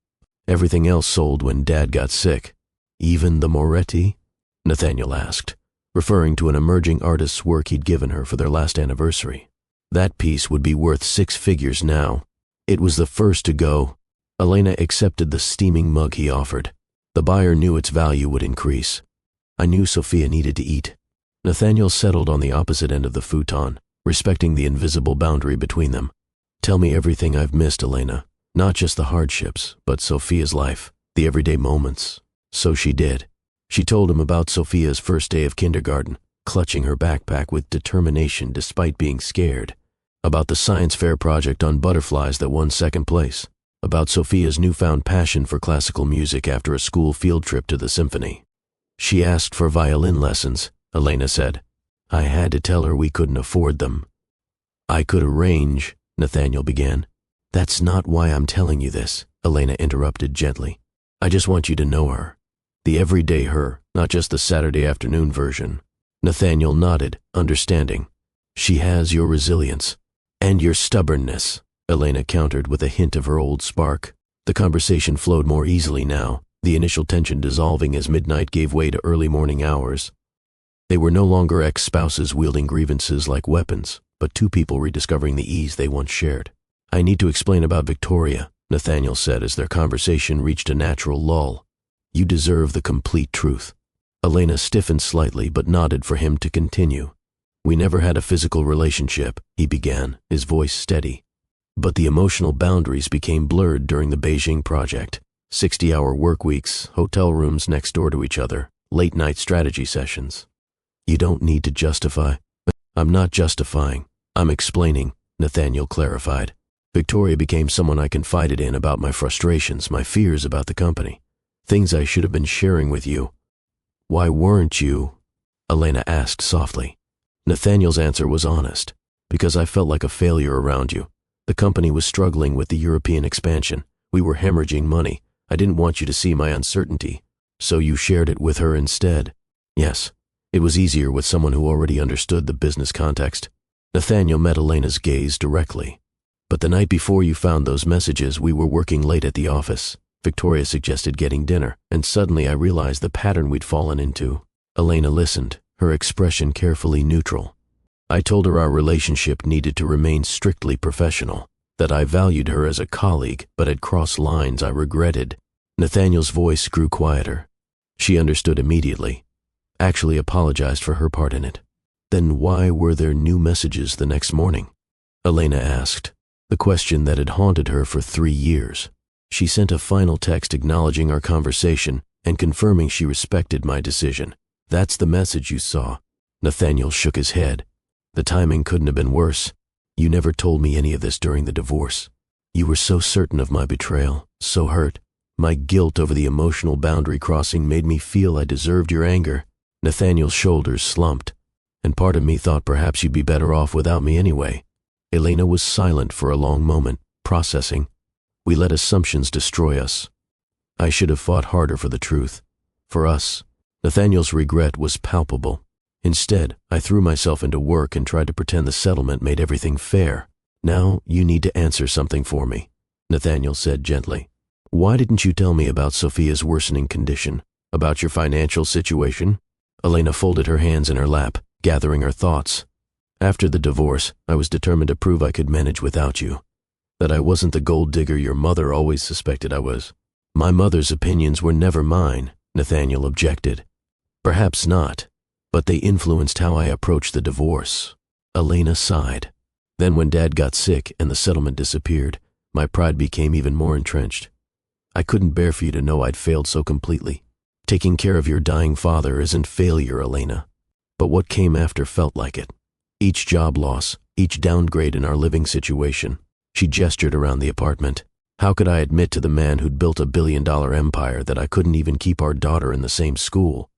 Everything else sold when Dad got sick. Even the Moretti? Nathaniel asked, referring to an emerging artist's work he'd given her for their last anniversary. That piece would be worth 6 figures now. It was the first to go. Elena accepted the steaming mug he offered. The buyer knew its value would increase. I knew Sophia needed to eat. Nathaniel settled on the opposite end of the futon, respecting the invisible boundary between them. Tell me everything I've missed, Elena. Not just the hardships, but Sophia's life, the everyday moments. So she did. She told him about Sophia's first day of kindergarten, clutching her backpack with determination despite being scared. About the science fair project on butterflies that won 2nd place. About Sophia's newfound passion for classical music after a school field trip to the symphony. She asked for violin lessons, Elena said. I had to tell her we couldn't afford them. I could arrange, Nathaniel began. That's not why I'm telling you this, Elena interrupted gently. I just want you to know her. The everyday her, not just the Saturday afternoon version. Nathaniel nodded, understanding. She has your resilience. And your stubbornness, Elena countered with a hint of her old spark. The conversation flowed more easily now, the initial tension dissolving as midnight gave way to early morning hours. They were no longer ex-spouses wielding grievances like weapons, but two people rediscovering the ease they once shared. I need to explain about Victoria, Nathaniel said as their conversation reached a natural lull. You deserve the complete truth. Elena stiffened slightly but nodded for him to continue. We never had a physical relationship, he began, his voice steady. But the emotional boundaries became blurred during the Beijing project. 60-hour work weeks, hotel rooms next door to each other, late-night strategy sessions. You don't need to justify. I'm not justifying. I'm explaining, Nathaniel clarified. Victoria became someone I confided in about my frustrations, my fears about the company. Things I should have been sharing with you. Why weren't you? Elena asked softly. Nathaniel's answer was honest. Because I felt like a failure around you. The company was struggling with the European expansion. We were hemorrhaging money. I didn't want you to see my uncertainty. So you shared it with her instead. Yes, it was easier with someone who already understood the business context. Nathaniel met Elena's gaze directly. But the night before you found those messages, we were working late at the office. Victoria suggested getting dinner, and suddenly I realized the pattern we'd fallen into. Elena listened, her expression carefully neutral. I told her our relationship needed to remain strictly professional, that I valued her as a colleague, but had crossed lines I regretted. Nathaniel's voice grew quieter. She understood immediately, actually apologized for her part in it. Then why were there new messages the next morning? Elena asked. the question that had haunted her for 3 years. She sent a final text acknowledging our conversation and confirming she respected my decision. "That's the message you saw." Nathaniel shook his head. "The timing couldn't have been worse. You never told me any of this during the divorce. You were so certain of my betrayal, so hurt. My guilt over the emotional boundary crossing made me feel I deserved your anger." Nathaniel's shoulders slumped, and part of me thought perhaps you'd be better off without me anyway. Elena was silent for a long moment, processing. We let assumptions destroy us. I should have fought harder for the truth. For us. Nathaniel's regret was palpable. Instead, I threw myself into work and tried to pretend the settlement made everything fair. "Now you need to answer something for me," Nathaniel said gently. "Why didn't you tell me about Sophia's worsening condition? About your financial situation?" Elena folded her hands in her lap, gathering her thoughts. "After the divorce, I was determined to prove I could manage without you. That I wasn't the gold digger your mother always suspected I was." "My mother's opinions were never mine," Nathaniel objected. "Perhaps not, but they influenced how I approached the divorce." Elena sighed. "Then when Dad got sick and the settlement disappeared, my pride became even more entrenched. I couldn't bear for you to know I'd failed so completely. Taking care of your dying father isn't failure, Elena. But what came after felt like it. Each job loss, each downgrade in our living situation." She gestured around the apartment. "How could I admit to the man who'd built $1 billion empire that I couldn't even keep our daughter in the same school?"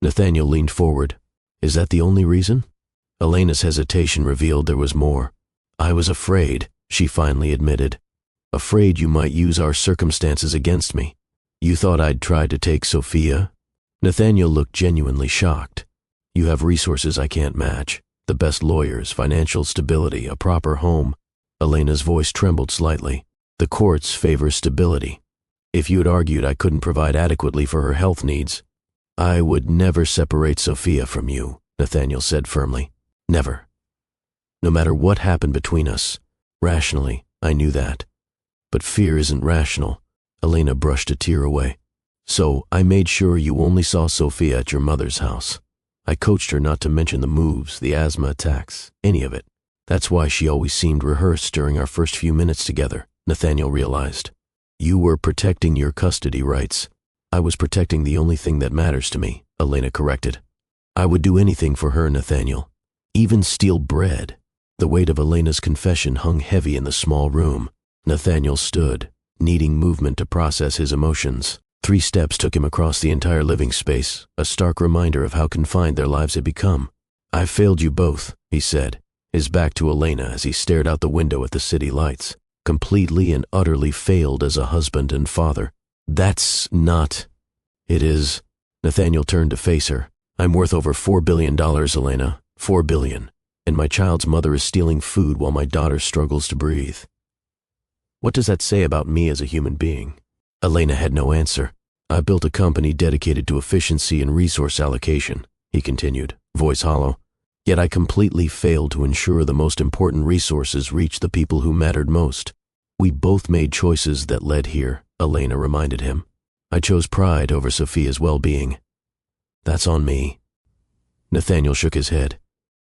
Nathaniel leaned forward. "Is that the only reason?" Elena's hesitation revealed there was more. "I was afraid," she finally admitted. "Afraid you might use our circumstances against me. You thought I'd try to take Sophia?" Nathaniel looked genuinely shocked. "You have resources I can't match. The best lawyers, financial stability, a proper home." Elena's voice trembled slightly. "The courts favor stability. If you had argued I couldn't provide adequately for her health needs—" "I would never separate Sophia from you," Nathaniel said firmly. "Never. No matter what happened between us. Rationally, I knew that. But fear isn't rational." Elena brushed a tear away. "So I made sure you only saw Sophia at your mother's house. I coached her not to mention the moves, the asthma attacks, any of it. That's why she always seemed rehearsed during our first few minutes together," Nathaniel realized. "You were protecting your custody rights. I was protecting the only thing that matters to me," Elena corrected. "I would do anything for her, Nathaniel. Even steal bread." The weight of Elena's confession hung heavy in the small room. Nathaniel stood, needing movement to process his emotions. 3 steps took him across the entire living space, a stark reminder of how confined their lives had become. "I failed you both," he said, his back to Elena as he stared out the window at the city lights. "Completely and utterly failed as a husband and father." "That's not—" "It is." Nathaniel turned to face her. "I'm worth over $4 billion, Elena. $4 billion. And my child's mother is stealing food while my daughter struggles to breathe. What does that say about me as a human being?" Elena had no answer. "I built a company dedicated to efficiency and resource allocation," he continued, voice hollow. "Yet I completely failed to ensure the most important resources reached the people who mattered most. We both made choices that led here," Elena reminded him. "I chose pride over Sophia's well-being. That's on me." Nathaniel shook his head.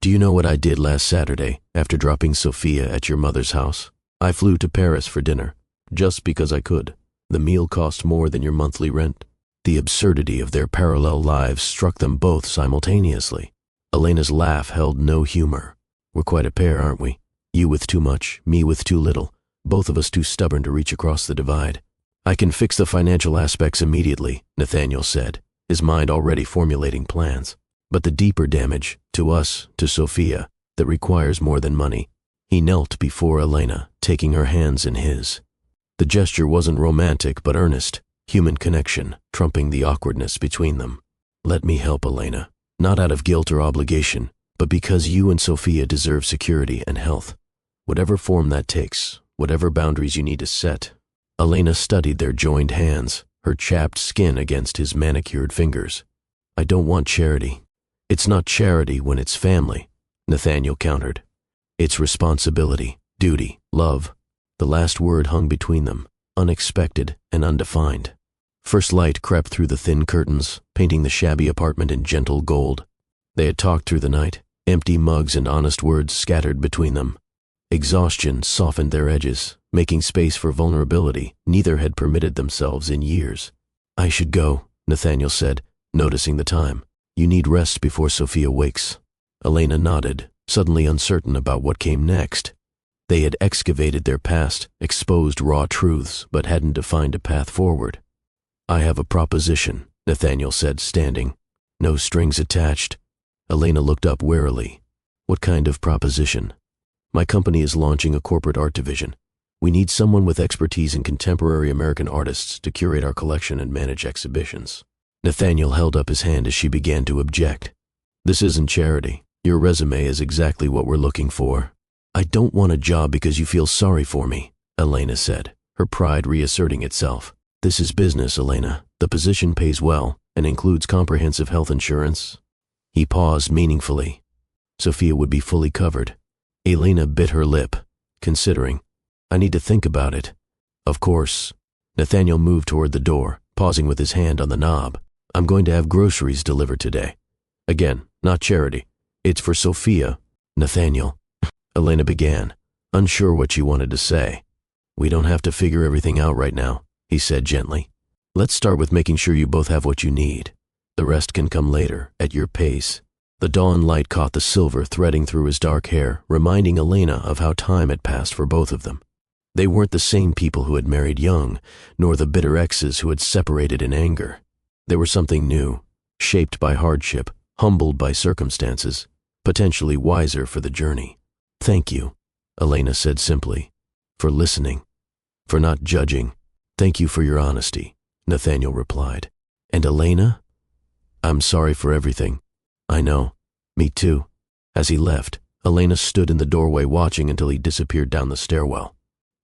"Do you know what I did last Saturday after dropping Sophia at your mother's house? I flew to Paris for dinner, just because I could. The meal cost more than your monthly rent." The absurdity of their parallel lives struck them both simultaneously. Elena's laugh held no humor. "We're quite a pair, aren't we? You with too much, me with too little, both of us too stubborn to reach across the divide." "I can fix the financial aspects immediately," Nathaniel said, his mind already formulating plans. "But the deeper damage, to us, to Sophia, that requires more than money." He knelt before Elena, taking her hands in his. The gesture wasn't romantic but earnest, human connection, trumping the awkwardness between them. "Let me help, Elena. Not out of guilt or obligation, but because you and Sophia deserve security and health. Whatever form that takes, whatever boundaries you need to set." Elena studied their joined hands, her chapped skin against his manicured fingers. "I don't want charity." "It's not charity when it's family," Nathaniel countered. "It's responsibility, duty, love." The last word hung between them, unexpected and undefined. First light crept through the thin curtains, painting the shabby apartment in gentle gold. They had talked through the night, empty mugs and honest words scattered between them. Exhaustion softened their edges, making space for vulnerability neither had permitted themselves in years. "I should go," Nathaniel said, noticing the time. "You need rest before Sophia wakes." Elena nodded, suddenly uncertain about what came next. They had excavated their past, exposed raw truths, but hadn't defined a path forward. "I have a proposition," Nathaniel said, standing. "No strings attached." Elena looked up warily. "What kind of proposition?" "My company is launching a corporate art division. We need someone with expertise in contemporary American artists to curate our collection and manage exhibitions." Nathaniel held up his hand as she began to object. "This isn't charity. Your resume is exactly what we're looking for." "I don't want a job because you feel sorry for me," Elena said, her pride reasserting itself. "This is business, Elena. The position pays well and includes comprehensive health insurance." He paused meaningfully. Sophia would be fully covered. Elena bit her lip, considering. "I need to think about it." "Of course." Nathaniel moved toward the door, pausing with his hand on the knob. "I'm going to have groceries delivered today. Again, not charity. It's for Sophia." "Nathaniel," Elena began, unsure what she wanted to say. "We don't have to figure everything out right now," he said gently. "Let's start with making sure you both have what you need. The rest can come later, at your pace." The dawn light caught the silver threading through his dark hair, reminding Elena of how time had passed for both of them. They weren't the same people who had married young, nor the bitter exes who had separated in anger. They were something new, shaped by hardship, humbled by circumstances, potentially wiser for the journey. "Thank you," Elena said simply, "for listening, for not judging. Thank you for your honesty," Nathaniel replied. "And Elena? I'm sorry for everything." "I know. Me too." As he left, Elena stood in the doorway watching until he disappeared down the stairwell.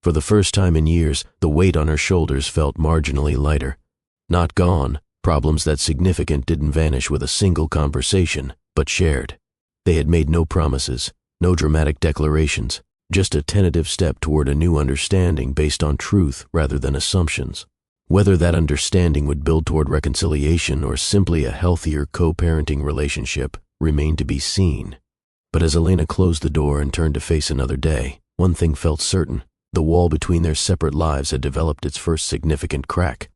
For the first time in years, the weight on her shoulders felt marginally lighter. Not gone, problems that significant didn't vanish with a single conversation, but shared. They had made no promises, no dramatic declarations, just a tentative step toward a new understanding based on truth rather than assumptions. Whether that understanding would build toward reconciliation or simply a healthier co-parenting relationship remained to be seen. But as Elena closed the door and turned to face another day, one thing felt certain. The wall between their separate lives had developed its first significant crack.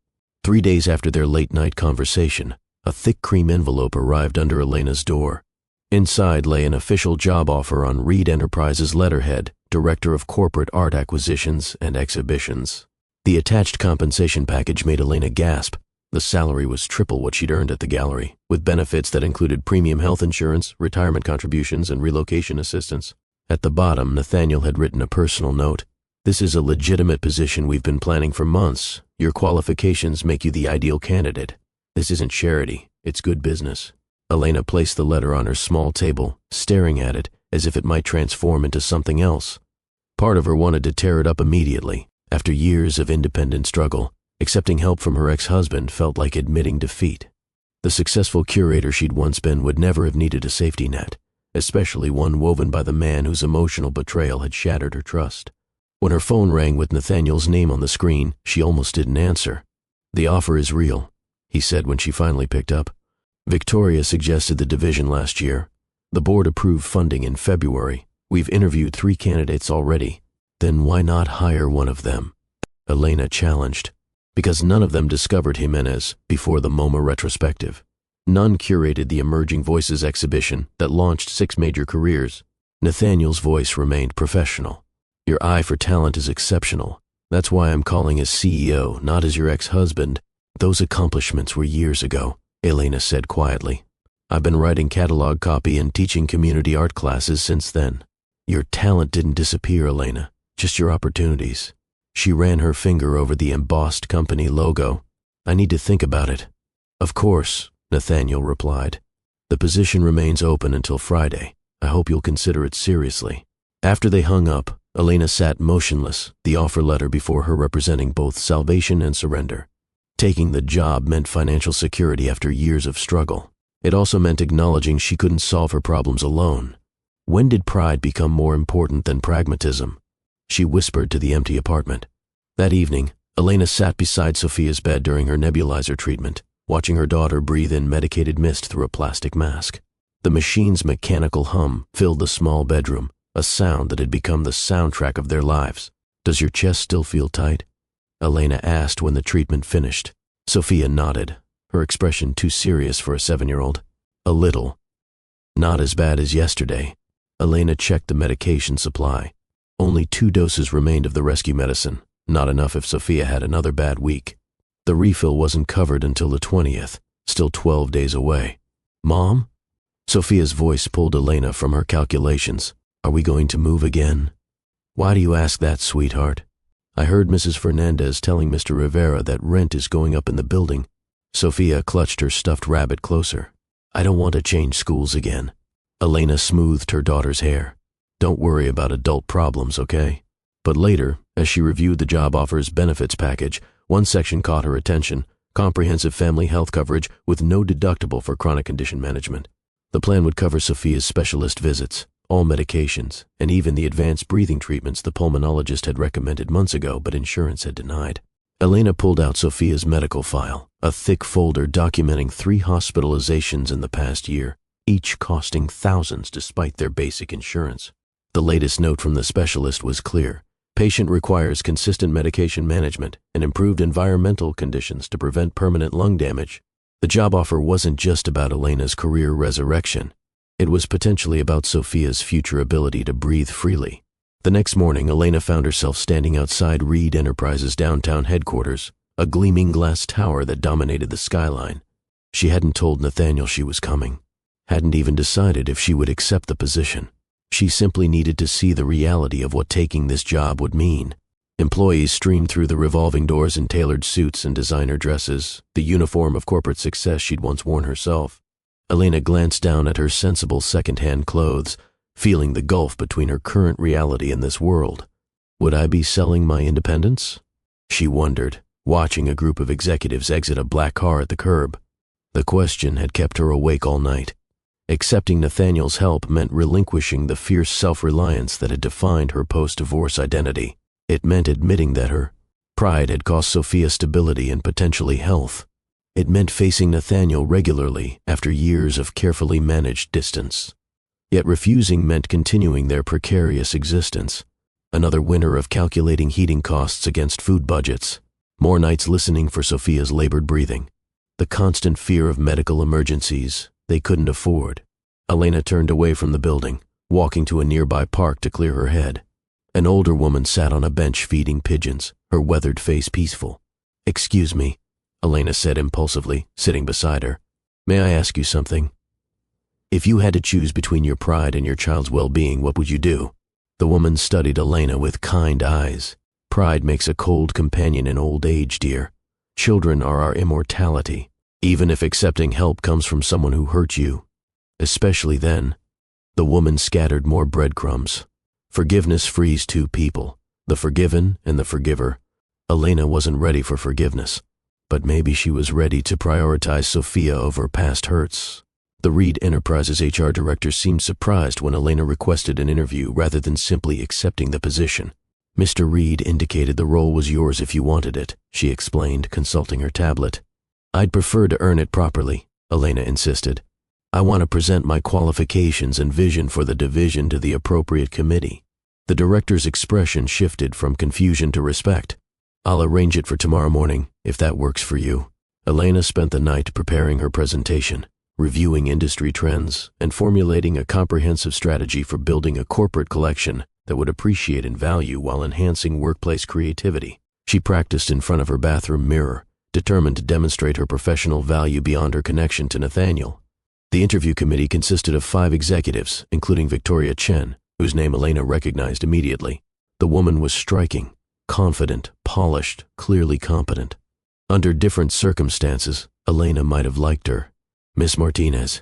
3 days after their late-night conversation, a thick cream envelope arrived under Elena's door. Inside lay an official job offer on Reed Enterprises' letterhead, Director of Corporate Art Acquisitions and Exhibitions. The attached compensation package made Elena gasp. The salary was triple what she'd earned at the gallery, with benefits that included premium health insurance, retirement contributions, and relocation assistance. At the bottom, Nathaniel had written a personal note. "This is a legitimate position we've been planning for months. Your qualifications make you the ideal candidate. This isn't charity, it's good business." Elena placed the letter on her small table, staring at it as if it might transform into something else. Part of her wanted to tear it up immediately. After years of independent struggle, accepting help from her ex-husband felt like admitting defeat. The successful curator she'd once been would never have needed a safety net, especially one woven by the man whose emotional betrayal had shattered her trust. When her phone rang with Nathaniel's name on the screen, she almost didn't answer. "The offer is real," he said when she finally picked up. "Victoria suggested the division last year. The board approved funding in February. We've interviewed 3 candidates already. Then why not hire one of them?" Elena challenged. "Because none of them discovered Jimenez before the MoMA retrospective. None curated the Emerging Voices exhibition that launched 6 major careers." Nathaniel's voice remained professional. "Your eye for talent is exceptional. That's why I'm calling as CEO, not as your ex-husband." "Those accomplishments were years ago," Elena said quietly. "I've been writing catalog copy and teaching community art classes since then." "Your talent didn't disappear, Elena. Just your opportunities." She ran her finger over the embossed company logo. "I need to think about it." "Of course," Nathaniel replied. "The position remains open until Friday. I hope you'll consider it seriously." After they hung up, Elena sat motionless, the offer letter before her representing both salvation and surrender. Taking the job meant financial security after years of struggle. It also meant acknowledging she couldn't solve her problems alone. When did pride become more important than pragmatism? She whispered to the empty apartment. That evening, Elena sat beside Sophia's bed during her nebulizer treatment, watching her daughter breathe in medicated mist through a plastic mask. The machine's mechanical hum filled the small bedroom, a sound that had become the soundtrack of their lives. "Does your chest still feel tight?" Elena asked when the treatment finished. Sophia nodded, her expression too serious for a 7-year-old. "A little. Not as bad as yesterday." Elena checked the medication supply. Only 2 doses remained of the rescue medicine, not enough if Sophia had another bad week. The refill wasn't covered until the 20th, still 12 days away. "Mom?" Sophia's voice pulled Elena from her calculations. "Are we going to move again?" "Why do you ask that, sweetheart?" "I heard Mrs. Fernandez telling Mr. Rivera that rent is going up in the building." Sophia clutched her stuffed rabbit closer. "I don't want to change schools again." Elena smoothed her daughter's hair. "Don't worry about adult problems, okay?" But later, as she reviewed the job offer's benefits package, one section caught her attention: comprehensive family health coverage with no deductible for chronic condition management. The plan would cover Sophia's specialist visits, all medications, and even the advanced breathing treatments the pulmonologist had recommended months ago but insurance had denied. Elena pulled out Sophia's medical file, a thick folder documenting 3 hospitalizations in the past year, each costing thousands despite their basic insurance. The latest note from the specialist was clear: patient requires consistent medication management and improved environmental conditions to prevent permanent lung damage. The job offer wasn't just about Elena's career resurrection. It was potentially about Sophia's future ability to breathe freely. The next morning, Elena found herself standing outside Reed Enterprises' downtown headquarters, a gleaming glass tower that dominated the skyline. She hadn't told Nathaniel she was coming, hadn't even decided if she would accept the position. She simply needed to see the reality of what taking this job would mean. Employees streamed through the revolving doors in tailored suits and designer dresses, the uniform of corporate success she'd once worn herself. Elena glanced down at her sensible second-hand clothes, feeling the gulf between her current reality and this world. Would I be selling my independence? She wondered, watching a group of executives exit a black car at the curb. The question had kept her awake all night. Accepting Nathaniel's help meant relinquishing the fierce self-reliance that had defined her post-divorce identity. It meant admitting that her pride had cost Sophia stability and potentially health. It meant facing Nathaniel regularly after years of carefully managed distance. Yet refusing meant continuing their precarious existence. Another winter of calculating heating costs against food budgets. More nights listening for Sophia's labored breathing. The constant fear of medical emergencies they couldn't afford. Elena turned away from the building, walking to a nearby park to clear her head. An older woman sat on a bench feeding pigeons, her weathered face peaceful. "Excuse me," Elena said impulsively, sitting beside her. "May I ask you something? If you had to choose between your pride and your child's well-being, what would you do?" The woman studied Elena with kind eyes. "Pride makes a cold companion in old age, dear. Children are our immortality, even if accepting help comes from someone who hurt you. Especially then." The woman scattered more breadcrumbs. Forgiveness frees 2 people, the forgiven and the forgiver. Elena wasn't ready for forgiveness, but maybe she was ready to prioritize Sophia over past hurts. The Reed Enterprises HR director seemed surprised when Elena requested an interview rather than simply accepting the position. "Mr. Reed indicated the role was yours if you wanted it," she explained, consulting her tablet. "I'd prefer to earn it properly," Elena insisted. "I want to present my qualifications and vision for the division to the appropriate committee." The director's expression shifted from confusion to respect. "I'll arrange it for tomorrow morning, if that works for you." Elena spent the night preparing her presentation, reviewing industry trends, and formulating a comprehensive strategy for building a corporate collection that would appreciate and value while enhancing workplace creativity. She practiced in front of her bathroom mirror, determined to demonstrate her professional value beyond her connection to Nathaniel. The interview committee consisted of 5 executives, including Victoria Chen, whose name Elena recognized immediately. The woman was striking, confident, polished, clearly competent. Under different circumstances, Elena might have liked her. "Miss Martinez,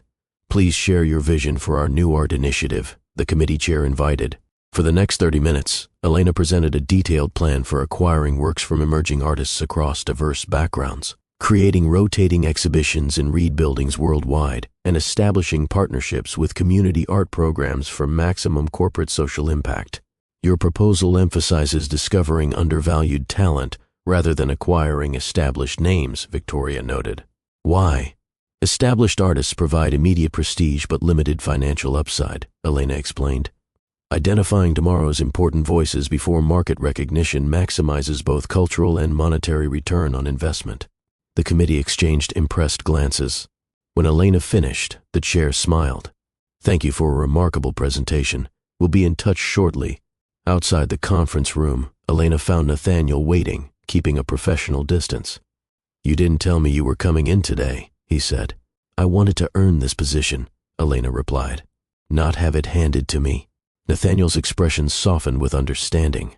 please share your vision for our new art initiative," the committee chair invited. For the next 30 minutes, Elena presented a detailed plan for acquiring works from emerging artists across diverse backgrounds, creating rotating exhibitions in Reed buildings worldwide, and establishing partnerships with community art programs for maximum corporate social impact. "Your proposal emphasizes discovering undervalued talent rather than acquiring established names," Victoria noted. "Why?" "Established artists provide immediate prestige but limited financial upside," Elena explained. Identifying tomorrow's important voices before market recognition maximizes both cultural and monetary return on investment. The committee exchanged impressed glances. When Elena finished, the chair smiled. Thank you for a remarkable presentation. We'll be in touch shortly. Outside the conference room, Elena found Nathaniel waiting, keeping a professional distance. You didn't tell me you were coming in today, he said. I wanted to earn this position, Elena replied. Not have it handed to me. Nathaniel's expression softened with understanding.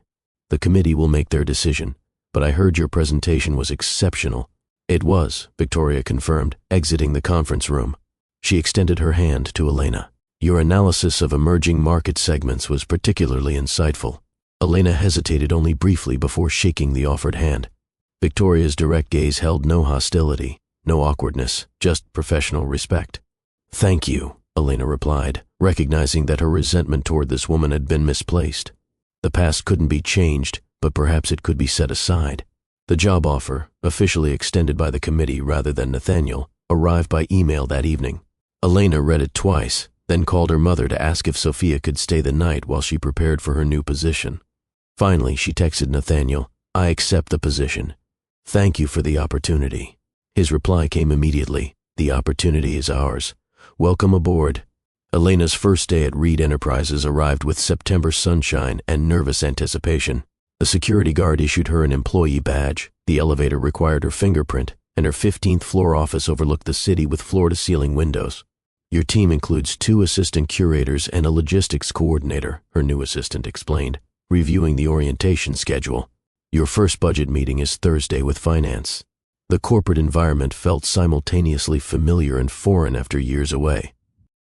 The committee will make their decision, but I heard your presentation was exceptional. It was, Victoria confirmed, exiting the conference room. She extended her hand to Elena. Your analysis of emerging market segments was particularly insightful. Elena hesitated only briefly before shaking the offered hand. Victoria's direct gaze held no hostility, no awkwardness, just professional respect. Thank you, Elena replied, recognizing that her resentment toward this woman had been misplaced. The past couldn't be changed, but perhaps it could be set aside. The job offer, officially extended by the committee rather than Nathaniel, arrived by email that evening. Elena read it twice, then called her mother to ask if Sophia could stay the night while she prepared for her new position. Finally, she texted Nathaniel, I accept the position. Thank you for the opportunity. His reply came immediately. The opportunity is ours. Welcome aboard. Elena's first day at Reed Enterprises arrived with September sunshine and nervous anticipation. The security guard issued her an employee badge, the elevator required her fingerprint, and her 15th floor office overlooked the city with floor-to-ceiling windows. Your team includes 2 assistant curators and a logistics coordinator, her new assistant explained, reviewing the orientation schedule. Your first budget meeting is Thursday with finance. The corporate environment felt simultaneously familiar and foreign after years away.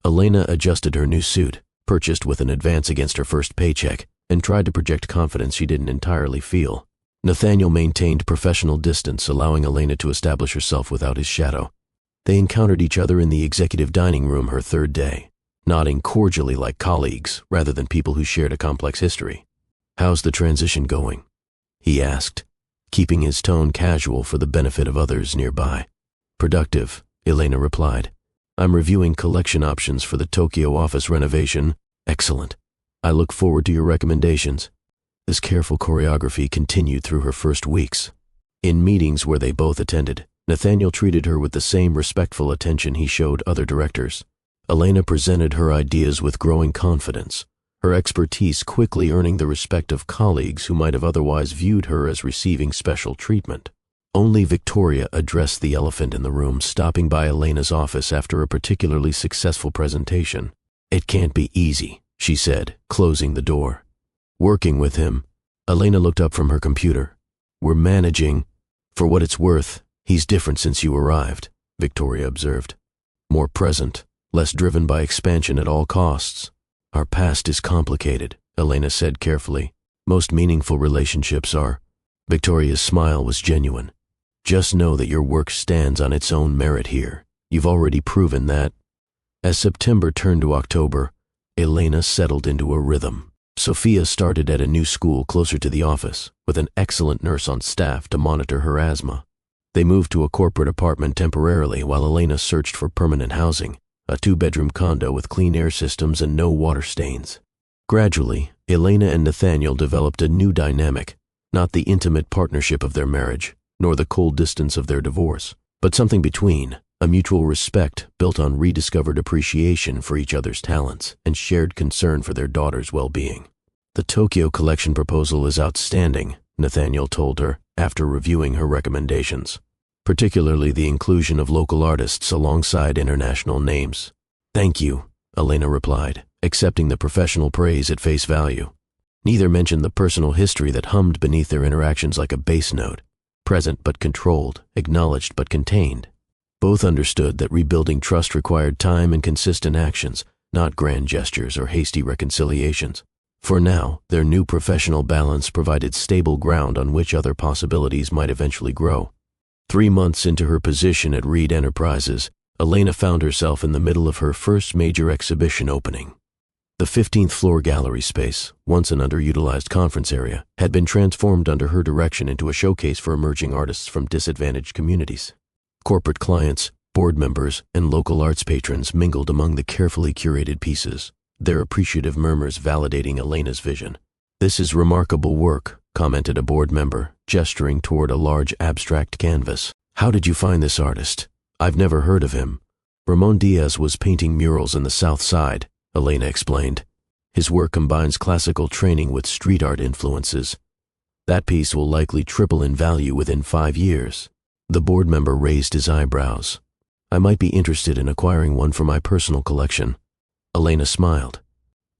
Elena adjusted her new suit, purchased with an advance against her first paycheck, and tried to project confidence she didn't entirely feel. Nathaniel maintained professional distance, allowing Elena to establish herself without his shadow. They encountered each other in the executive dining room her third day, nodding cordially like colleagues rather than people who shared a complex history. How's the transition going? He asked, keeping his tone casual for the benefit of others nearby. Productive, Elena replied. I'm reviewing collection options for the Tokyo office renovation. Excellent. I look forward to your recommendations. This careful choreography continued through her first weeks. In meetings where they both attended, Nathaniel treated her with the same respectful attention he showed other directors. Elena presented her ideas with growing confidence, her expertise quickly earning the respect of colleagues who might have otherwise viewed her as receiving special treatment. Only Victoria addressed the elephant in the room, stopping by Elena's office after a particularly successful presentation. It can't be easy, she said, closing the door. Working with him, Elena looked up from her computer. We're managing. For what it's worth, he's different since you arrived, Victoria observed. More present, less driven by expansion at all costs. Our past is complicated, Elena said carefully. Most meaningful relationships are. Victoria's smile was genuine. Just know that your work stands on its own merit here. You've already proven that. As September turned to October, Elena settled into a rhythm. Sophia started at a new school closer to the office, with an excellent nurse on staff to monitor her asthma. They moved to a corporate apartment temporarily while Elena searched for permanent housing, a 2-bedroom condo with clean air systems and no water stains. Gradually, Elena and Nathaniel developed a new dynamic, not the intimate partnership of their marriage, nor the cold distance of their divorce, but something between, a mutual respect built on rediscovered appreciation for each other's talents and shared concern for their daughter's well-being. The Tokyo collection proposal is outstanding, Nathaniel told her after reviewing her recommendations, particularly the inclusion of local artists alongside international names. Thank you, Elena replied, accepting the professional praise at face value. Neither mentioned the personal history that hummed beneath their interactions like a bass note, present but controlled, acknowledged but contained. Both understood that rebuilding trust required time and consistent actions, not grand gestures or hasty reconciliations. For now, their new professional balance provided stable ground on which other possibilities might eventually grow. 3 months into her position at Reed Enterprises, Elena found herself in the middle of her first major exhibition opening. The 15th floor gallery space, once an underutilized conference area, had been transformed under her direction into a showcase for emerging artists from disadvantaged communities. Corporate clients, board members, and local arts patrons mingled among the carefully curated pieces, their appreciative murmurs validating Elena's vision. "This is remarkable work," commented a board member, gesturing toward a large abstract canvas. "How did you find this artist? I've never heard of him." Ramon Diaz was painting murals in the South Side, Elena explained. "His work combines classical training with street art influences. That piece will likely triple in value within 5 years." The board member raised his eyebrows. "I might be interested in acquiring one for my personal collection." Elena smiled.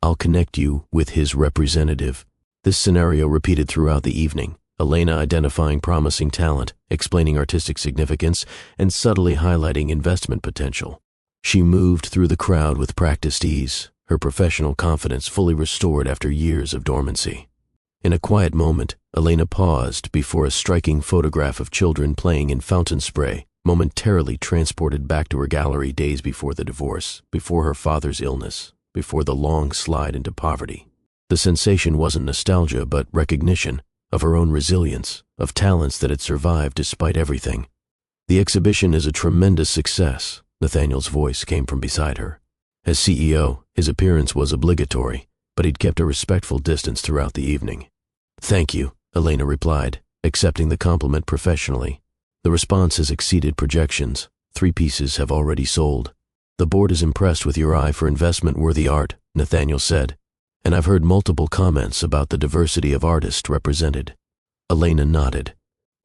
"I'll connect you with his representative." This scenario repeated throughout the evening, Elena identifying promising talent, explaining artistic significance, and subtly highlighting investment potential. She moved through the crowd with practiced ease, her professional confidence fully restored after years of dormancy. In a quiet moment, Elena paused before a striking photograph of children playing in fountain spray, momentarily transported back to her gallery days before the divorce, before her father's illness, before the long slide into poverty. The sensation wasn't nostalgia, but recognition of her own resilience, of talents that had survived despite everything. "The exhibition is a tremendous success," Nathaniel's voice came from beside her. As CEO, his appearance was obligatory, but he'd kept a respectful distance throughout the evening. "Thank you," Elena replied, accepting the compliment professionally. "The response has exceeded projections. 3 pieces have already sold." "The board is impressed with your eye for investment-worthy art," Nathaniel said. "And I've heard multiple comments about the diversity of artists represented." Elena nodded.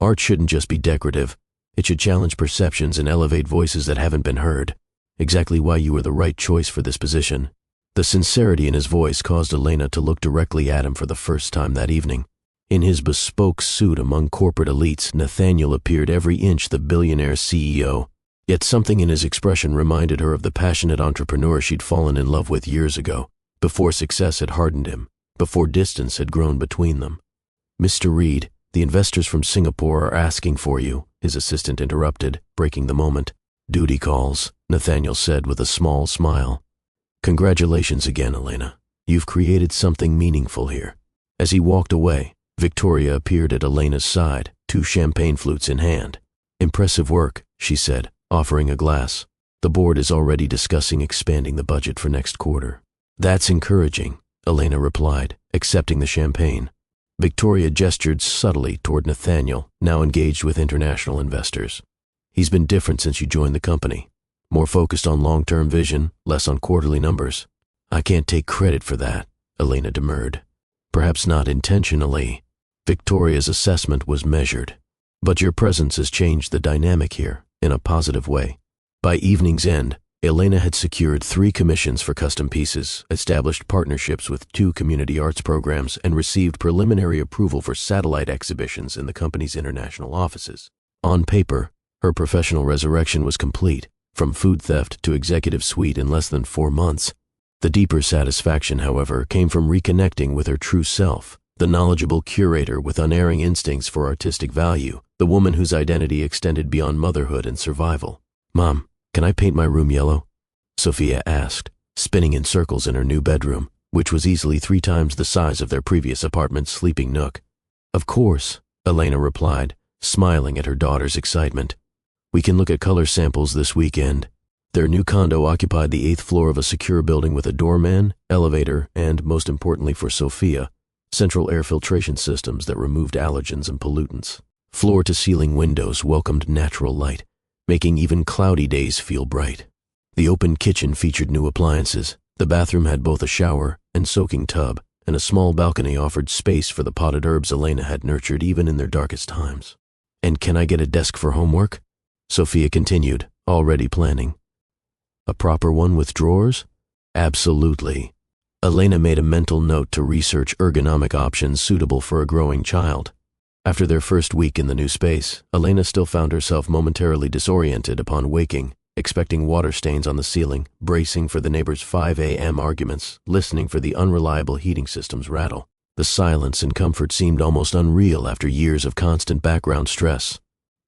"Art shouldn't just be decorative. It should challenge perceptions and elevate voices that haven't been heard. Exactly why you were the right choice for this position." The sincerity in his voice caused Elena to look directly at him for the first time that evening. In his bespoke suit among corporate elites, Nathaniel appeared every inch the billionaire CEO. Yet something in his expression reminded her of the passionate entrepreneur she'd fallen in love with years ago, before success had hardened him, before distance had grown between them. "Mr. Reed, the investors from Singapore are asking for you," his assistant interrupted, breaking the moment. "Duty calls," Nathaniel said with a small smile. "Congratulations again, Elena. You've created something meaningful here." As he walked away, Victoria appeared at Elena's side, 2 champagne flutes in hand. "Impressive work," she said, offering a glass. "The board is already discussing expanding the budget for next quarter." "That's encouraging," Elena replied, accepting the champagne. Victoria gestured subtly toward Nathaniel, now engaged with international investors. "He's been different since you joined the company. More focused on long-term vision, less on quarterly numbers." "I can't take credit for that," Elena demurred. "Perhaps not intentionally." Victoria's assessment was measured. "But your presence has changed the dynamic here, in a positive way." By evening's end, Elena had secured 3 commissions for custom pieces, established partnerships with 2 community arts programs, and received preliminary approval for satellite exhibitions in the company's international offices. On paper, her professional resurrection was complete, from food theft to executive suite in less than 4 months. The deeper satisfaction, however, came from reconnecting with her true self, the knowledgeable curator with unerring instincts for artistic value, the woman whose identity extended beyond motherhood and survival. "Mom, can I paint my room yellow?" Sophia asked, spinning in circles in her new bedroom, which was easily 3 times the size of their previous apartment's sleeping nook. "Of course," Elena replied, smiling at her daughter's excitement. "We can look at color samples this weekend." Their new condo occupied the 8th floor of a secure building with a doorman, elevator, and, most importantly for Sophia, central air filtration systems that removed allergens and pollutants. Floor-to-ceiling windows welcomed natural light, making even cloudy days feel bright. The open kitchen featured new appliances. The bathroom had both a shower and soaking tub, and a small balcony offered space for the potted herbs Elena had nurtured even in their darkest times. "And can I get a desk for homework?" Sophia continued, already planning. "A proper one with drawers?" "Absolutely." Elena made a mental note to research ergonomic options suitable for a growing child. After their first week in the new space, Elena still found herself momentarily disoriented upon waking, expecting water stains on the ceiling, bracing for the neighbors' 5 a.m. arguments, listening for the unreliable heating system's rattle. The silence and comfort seemed almost unreal after years of constant background stress.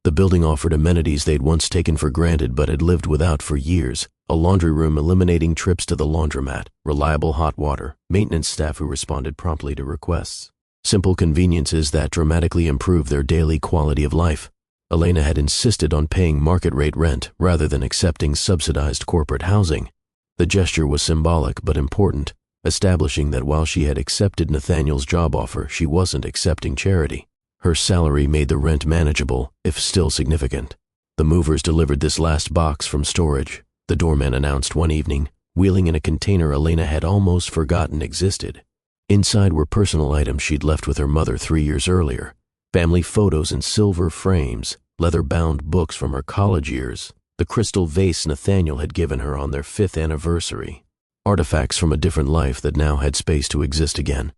The building offered amenities they'd once taken for granted but had lived without for years: a laundry room eliminating trips to the laundromat, reliable hot water, maintenance staff who responded promptly to requests. Simple conveniences that dramatically improved their daily quality of life. Elena had insisted on paying market-rate rent rather than accepting subsidized corporate housing. The gesture was symbolic but important, establishing that while she had accepted Nathaniel's job offer, she wasn't accepting charity. Her salary made the rent manageable, if still significant. The movers delivered this last box from storage, the doorman announced one evening, wheeling in a container Elena had almost forgotten existed. Inside were personal items she'd left with her mother 3 years earlier, family photos in silver frames, leather-bound books from her college years, the crystal vase Nathaniel had given her on their 5th anniversary, artifacts from a different life that now had space to exist again.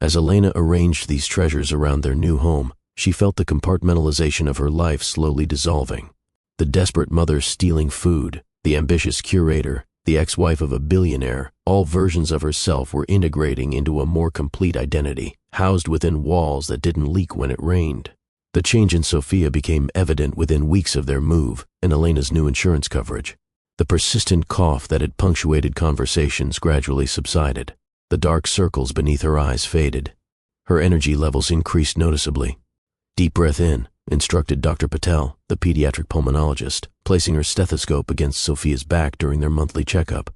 As Elena arranged these treasures around their new home, she felt the compartmentalization of her life slowly dissolving. The desperate mother stealing food, the ambitious curator, the ex-wife of a billionaire, all versions of herself were integrating into a more complete identity, housed within walls that didn't leak when it rained. The change in Sophia became evident within weeks of their move and Elena's new insurance coverage. The persistent cough that had punctuated conversations gradually subsided. The dark circles beneath her eyes faded. Her energy levels increased noticeably. "Deep breath in," instructed Dr. Patel, the pediatric pulmonologist, placing her stethoscope against Sophia's back during their monthly checkup.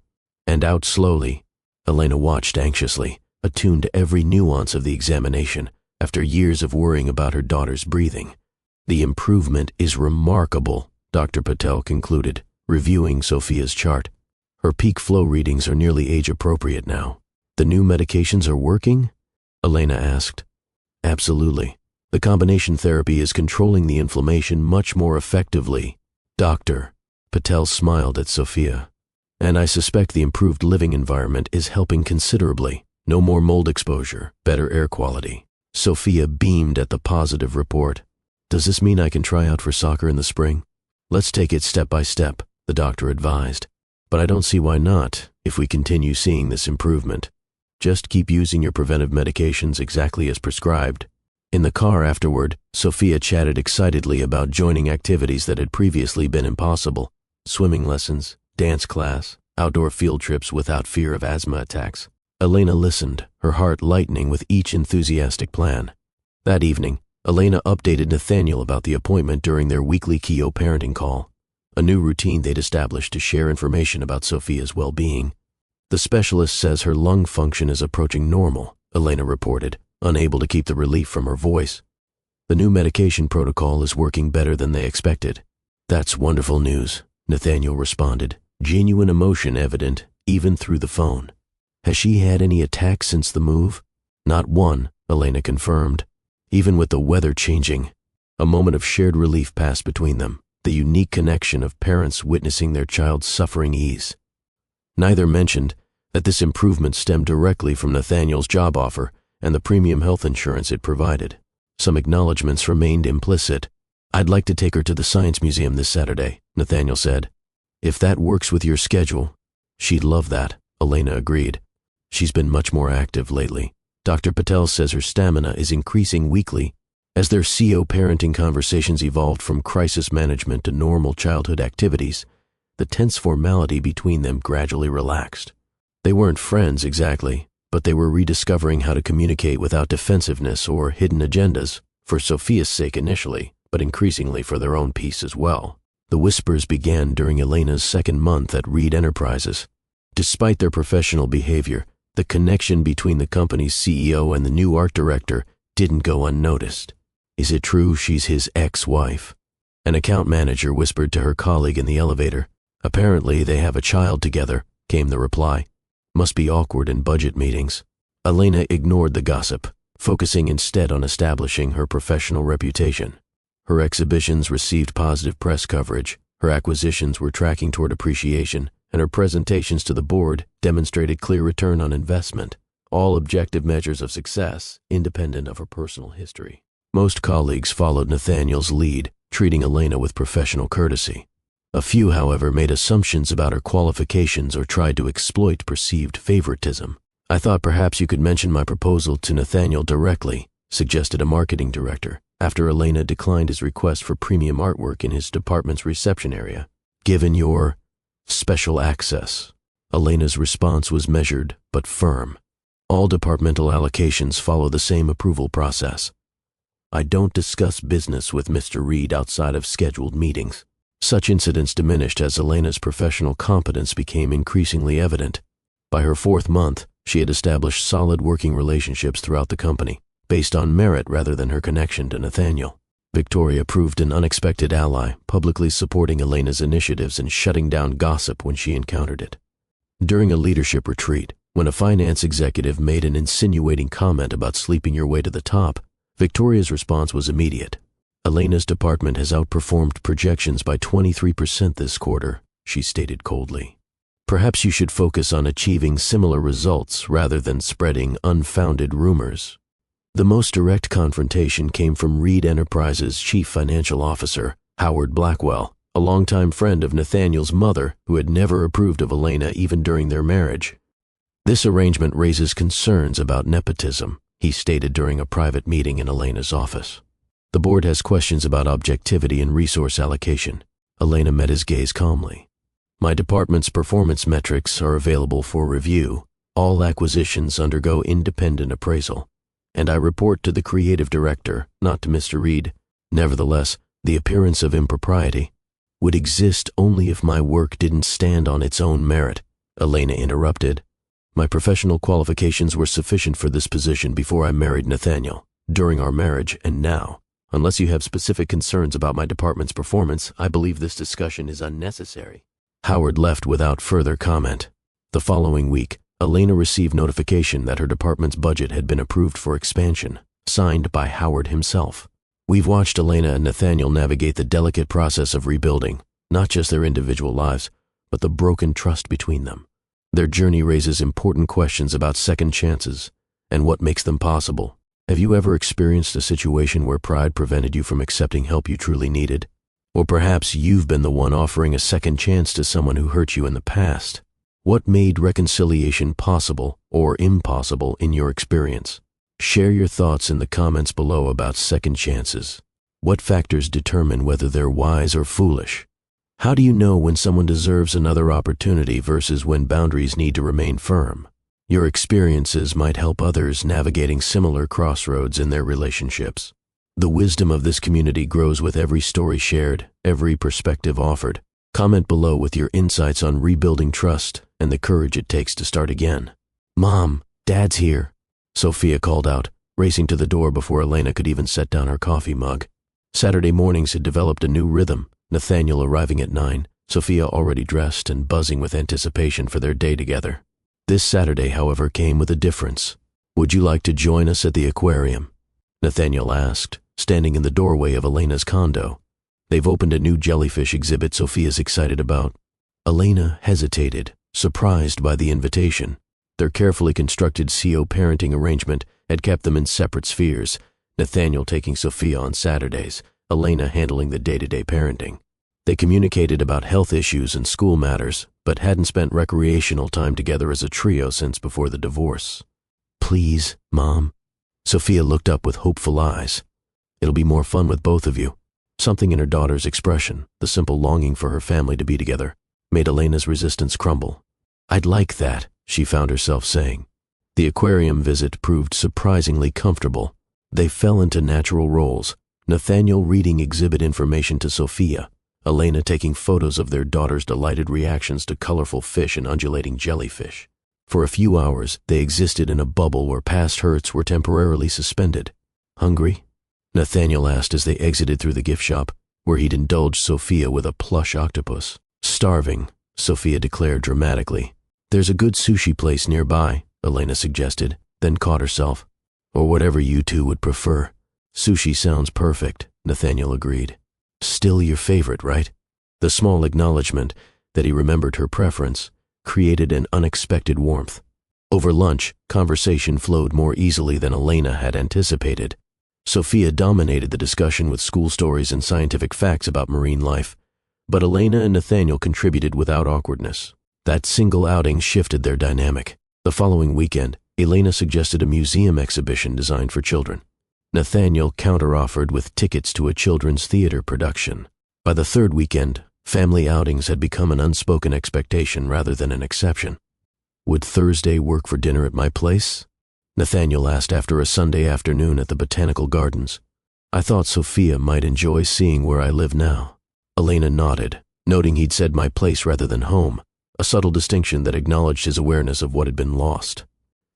"And out slowly." Elena watched anxiously, attuned to every nuance of the examination, after years of worrying about her daughter's breathing. "The improvement is remarkable," Dr. Patel concluded, reviewing Sophia's chart. "Her peak flow readings are nearly age-appropriate now." "The new medications are working?" Elena asked. "Absolutely. The combination therapy is controlling the inflammation much more effectively." "Doctor," Patel smiled at Sophia. "And I suspect the improved living environment is helping considerably. No more mold exposure, better air quality." Sophia beamed at the positive report. "Does this mean I can try out for soccer in the spring?" "Let's take it step by step," the doctor advised. "But I don't see why not, if we continue seeing this improvement. Just keep using your preventive medications exactly as prescribed." In the car afterward, Sophia chatted excitedly about joining activities that had previously been impossible: swimming lessons, dance class, outdoor field trips without fear of asthma attacks. Elena listened, her heart lightening with each enthusiastic plan. That evening, Elena updated Nathaniel about the appointment during their weekly Cought parenting call, a new routine they'd established to share information about Sophia's well-being. "The specialist says her lung function is approaching normal," Elena reported, unable to keep the relief from her voice. "The new medication protocol is working better than they expected." "That's wonderful news," Nathaniel responded, genuine emotion evident even through the phone. "Has she had any attacks since the move?" "Not one," Elena confirmed. Even with the weather changing, a moment of shared relief passed between them, the unique connection of parents witnessing their child's suffering ease. Neither mentioned that this improvement stemmed directly from Nathaniel's job offer and the premium health insurance it provided. Some acknowledgments remained implicit. "I'd like to take her to the Science Museum this Saturday," Nathaniel said. "If that works with your schedule." "She'd love that," Elena agreed. "She's been much more active lately. Dr. Patel says her stamina is increasing weekly." As their CO parenting conversations evolved from crisis management to normal childhood activities, the tense formality between them gradually relaxed. They weren't friends exactly, but they were rediscovering how to communicate without defensiveness or hidden agendas, for Sophia's sake initially, but increasingly for their own peace as well. The whispers began during Elena's second month at Reed Enterprises. Despite their professional behavior, the connection between the company's CEO and the new art director didn't go unnoticed. "Is it true she's his ex-wife?" An account manager whispered to her colleague in the elevator. "Apparently they have a child together," came the reply. "Must be awkward in budget meetings." Elena ignored the gossip, focusing instead on establishing her professional reputation. Her exhibitions received positive press coverage, her acquisitions were tracking toward appreciation, and her presentations to the board demonstrated clear return on investment, all objective measures of success, independent of her personal history. Most colleagues followed Nathaniel's lead, treating Elena with professional courtesy. A few, however, made assumptions about her qualifications or tried to exploit perceived favoritism. "I thought perhaps you could mention my proposal to Nathaniel directly," suggested a marketing director, after Elena declined his request for premium artwork in his department's reception area. "Given your special access." Elena's response was measured but firm. "All departmental allocations follow the same approval process. I don't discuss business with Mr. Reed outside of scheduled meetings." Such incidents diminished as Elena's professional competence became increasingly evident. By her 4th month, she had established solid working relationships throughout the company, based on merit rather than her connection to Nathaniel. Victoria proved an unexpected ally, publicly supporting Elena's initiatives and shutting down gossip when she encountered it. During a leadership retreat, when a finance executive made an insinuating comment about sleeping your way to the top, Victoria's response was immediate. "Elena's department has outperformed projections by 23% this quarter," she stated coldly. "Perhaps you should focus on achieving similar results rather than spreading unfounded rumors." The most direct confrontation came from Reed Enterprises' chief financial officer, Howard Blackwell, a longtime friend of Nathaniel's mother who had never approved of Elena even during their marriage. "This arrangement raises concerns about nepotism," he stated during a private meeting in Elena's office. "The board has questions about objectivity and resource allocation." Elena met his gaze calmly. "My department's performance metrics are available for review. All acquisitions undergo independent appraisal, and I report to the creative director, not to Mr. Reed. Nevertheless, the appearance of impropriety would exist only if my work didn't stand on its own merit," Elena interrupted. "My professional qualifications were sufficient for this position before I married Nathaniel, during our marriage, and now. Unless you have specific concerns about my department's performance, I believe this discussion is unnecessary." Howard left without further comment. The following week, Elena received notification that her department's budget had been approved for expansion, signed by Howard himself. "We've watched Elena and Nathaniel navigate the delicate process of rebuilding, not just their individual lives, but the broken trust between them. Their journey raises important questions about second chances and what makes them possible. Have you ever experienced a situation where pride prevented you from accepting help you truly needed? Or perhaps you've been the one offering a second chance to someone who hurt you in the past. What made reconciliation possible or impossible in your experience? Share your thoughts in the comments below about second chances. What factors determine whether they're wise or foolish? How do you know when someone deserves another opportunity versus when boundaries need to remain firm? Your experiences might help others navigating similar crossroads in their relationships. The wisdom of this community grows with every story shared, every perspective offered. Comment below with your insights on rebuilding trust and the courage it takes to start again. "Mom, Dad's here," Sophia called out, racing to the door before Elena could even set down her coffee mug. Saturday mornings had developed a new rhythm, Nathaniel arriving at 9, Sophia already dressed and buzzing with anticipation for their day together. This Saturday, however, came with a difference. "Would you like to join us at the aquarium?" Nathaniel asked, standing in the doorway of Elena's condo. "They've opened a new jellyfish exhibit Sophia's excited about." Elena hesitated, surprised by the invitation. Their carefully constructed co-parenting arrangement had kept them in separate spheres, Nathaniel taking Sophia on Saturdays, Elena handling the day-to-day parenting. They communicated about health issues and school matters, but hadn't spent recreational time together as a trio since before the divorce. "Please, Mom." Sophia looked up with hopeful eyes. "It'll be more fun with both of you." Something in her daughter's expression, the simple longing for her family to be together, made Elena's resistance crumble. "I'd like that," she found herself saying. The aquarium visit proved surprisingly comfortable. They fell into natural roles, Nathaniel reading exhibit information to Sophia, Elena taking photos of their daughter's delighted reactions to colorful fish and undulating jellyfish. For a few hours, they existed in a bubble where past hurts were temporarily suspended. "Hungry?" Nathaniel asked as they exited through the gift shop, where he'd indulged Sophia with a plush octopus. "Starving," Sophia declared dramatically. "There's a good sushi place nearby," Elena suggested, then caught herself. "Or whatever you two would prefer." "Sushi sounds perfect," Nathaniel agreed. "Still your favorite, right?" The small acknowledgement that he remembered her preference created an unexpected warmth. Over lunch, conversation flowed more easily than Elena had anticipated. Sophia dominated the discussion with school stories and scientific facts about marine life, but Elena and Nathaniel contributed without awkwardness. That single outing shifted their dynamic. The following weekend, Elena suggested a museum exhibition designed for children. Nathaniel counteroffered with tickets to a children's theater production. By the third weekend, family outings had become an unspoken expectation rather than an exception. "Would Thursday work for dinner at my place?" Nathaniel asked after a Sunday afternoon at the Botanical Gardens. "I thought Sophia might enjoy seeing where I live now." Elena nodded, noting he'd said my place rather than home, a subtle distinction that acknowledged his awareness of what had been lost.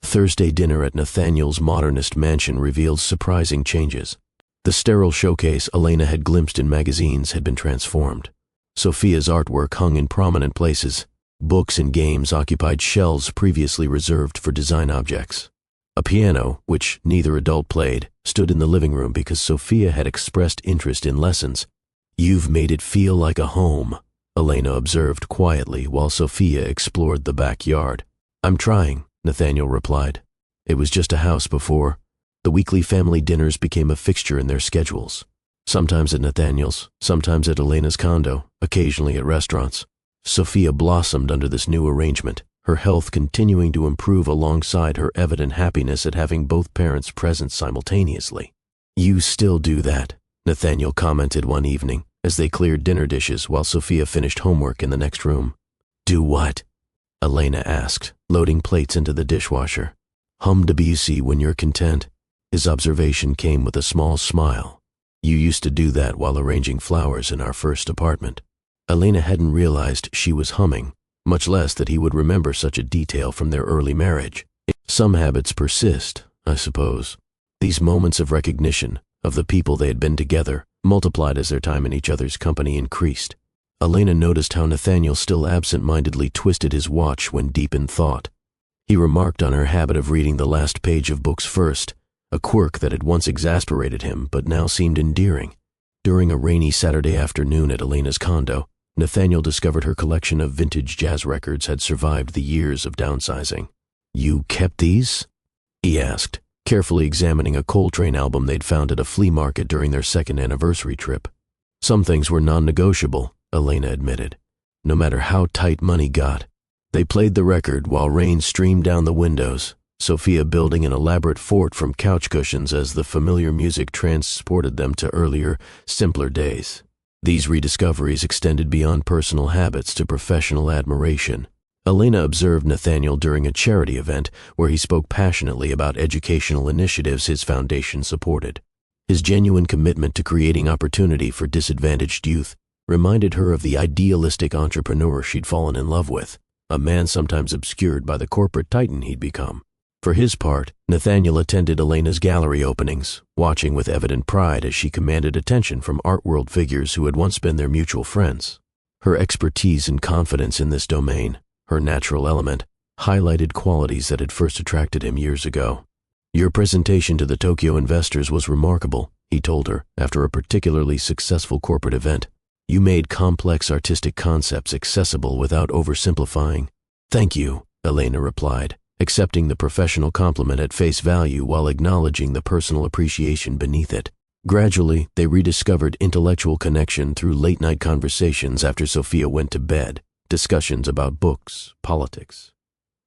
Thursday dinner at Nathaniel's modernist mansion revealed surprising changes. The sterile showcase Elena had glimpsed in magazines had been transformed. Sophia's artwork hung in prominent places. Books and games occupied shelves previously reserved for design objects. A piano, which neither adult played, stood in the living room because Sophia had expressed interest in lessons. "You've made it feel like a home," Elena observed quietly while Sophia explored the backyard. "I'm trying," Nathaniel replied. It was just a house before. The weekly family dinners became a fixture in their schedules. Sometimes at Nathaniel's, sometimes at Elena's condo, occasionally at restaurants. Sophia blossomed under this new arrangement, her health continuing to improve alongside her evident happiness at having both parents present simultaneously. "You still do that," Nathaniel commented one evening as they cleared dinner dishes while Sophia finished homework in the next room. "Do what?" Elena asked, loading plates into the dishwasher. "Hum Debussy when you're content." His observation came with a small smile. "You used to do that while arranging flowers in our first apartment." Elena hadn't realized she was humming, much less that he would remember such a detail from their early marriage. Some habits persist, I suppose. These moments of recognition, of the people they had been together, multiplied as their time in each other's company increased. Elena noticed how Nathaniel still absent-mindedly twisted his watch when deep in thought. He remarked on her habit of reading the last page of books first, a quirk that had once exasperated him but now seemed endearing. During a rainy Saturday afternoon at Elena's condo, Nathaniel discovered her collection of vintage jazz records had survived the years of downsizing. "You kept these?" he asked, carefully examining a Coltrane album they'd found at a flea market during their second anniversary trip. "Some things were non-negotiable," Elena admitted, no matter how tight money got. They played the record while rain streamed down the windows, Sophia building an elaborate fort from couch cushions as the familiar music transported them to earlier, simpler days. These rediscoveries extended beyond personal habits to professional admiration. Elena observed Nathaniel during a charity event where he spoke passionately about educational initiatives his foundation supported. His genuine commitment to creating opportunity for disadvantaged youth reminded her of the idealistic entrepreneur she'd fallen in love with, a man sometimes obscured by the corporate titan he'd become. For his part, Nathaniel attended Elena's gallery openings, watching with evident pride as she commanded attention from art world figures who had once been their mutual friends. Her expertise and confidence in this domain, her natural element, highlighted qualities that had first attracted him years ago. "Your presentation to the Tokyo investors was remarkable," he told her after a particularly successful corporate event. "You made complex artistic concepts accessible without oversimplifying." "Thank you," Elena replied, accepting the professional compliment at face value while acknowledging the personal appreciation beneath it. Gradually, they rediscovered intellectual connection through late-night conversations after Sophia went to bed, discussions about books, politics,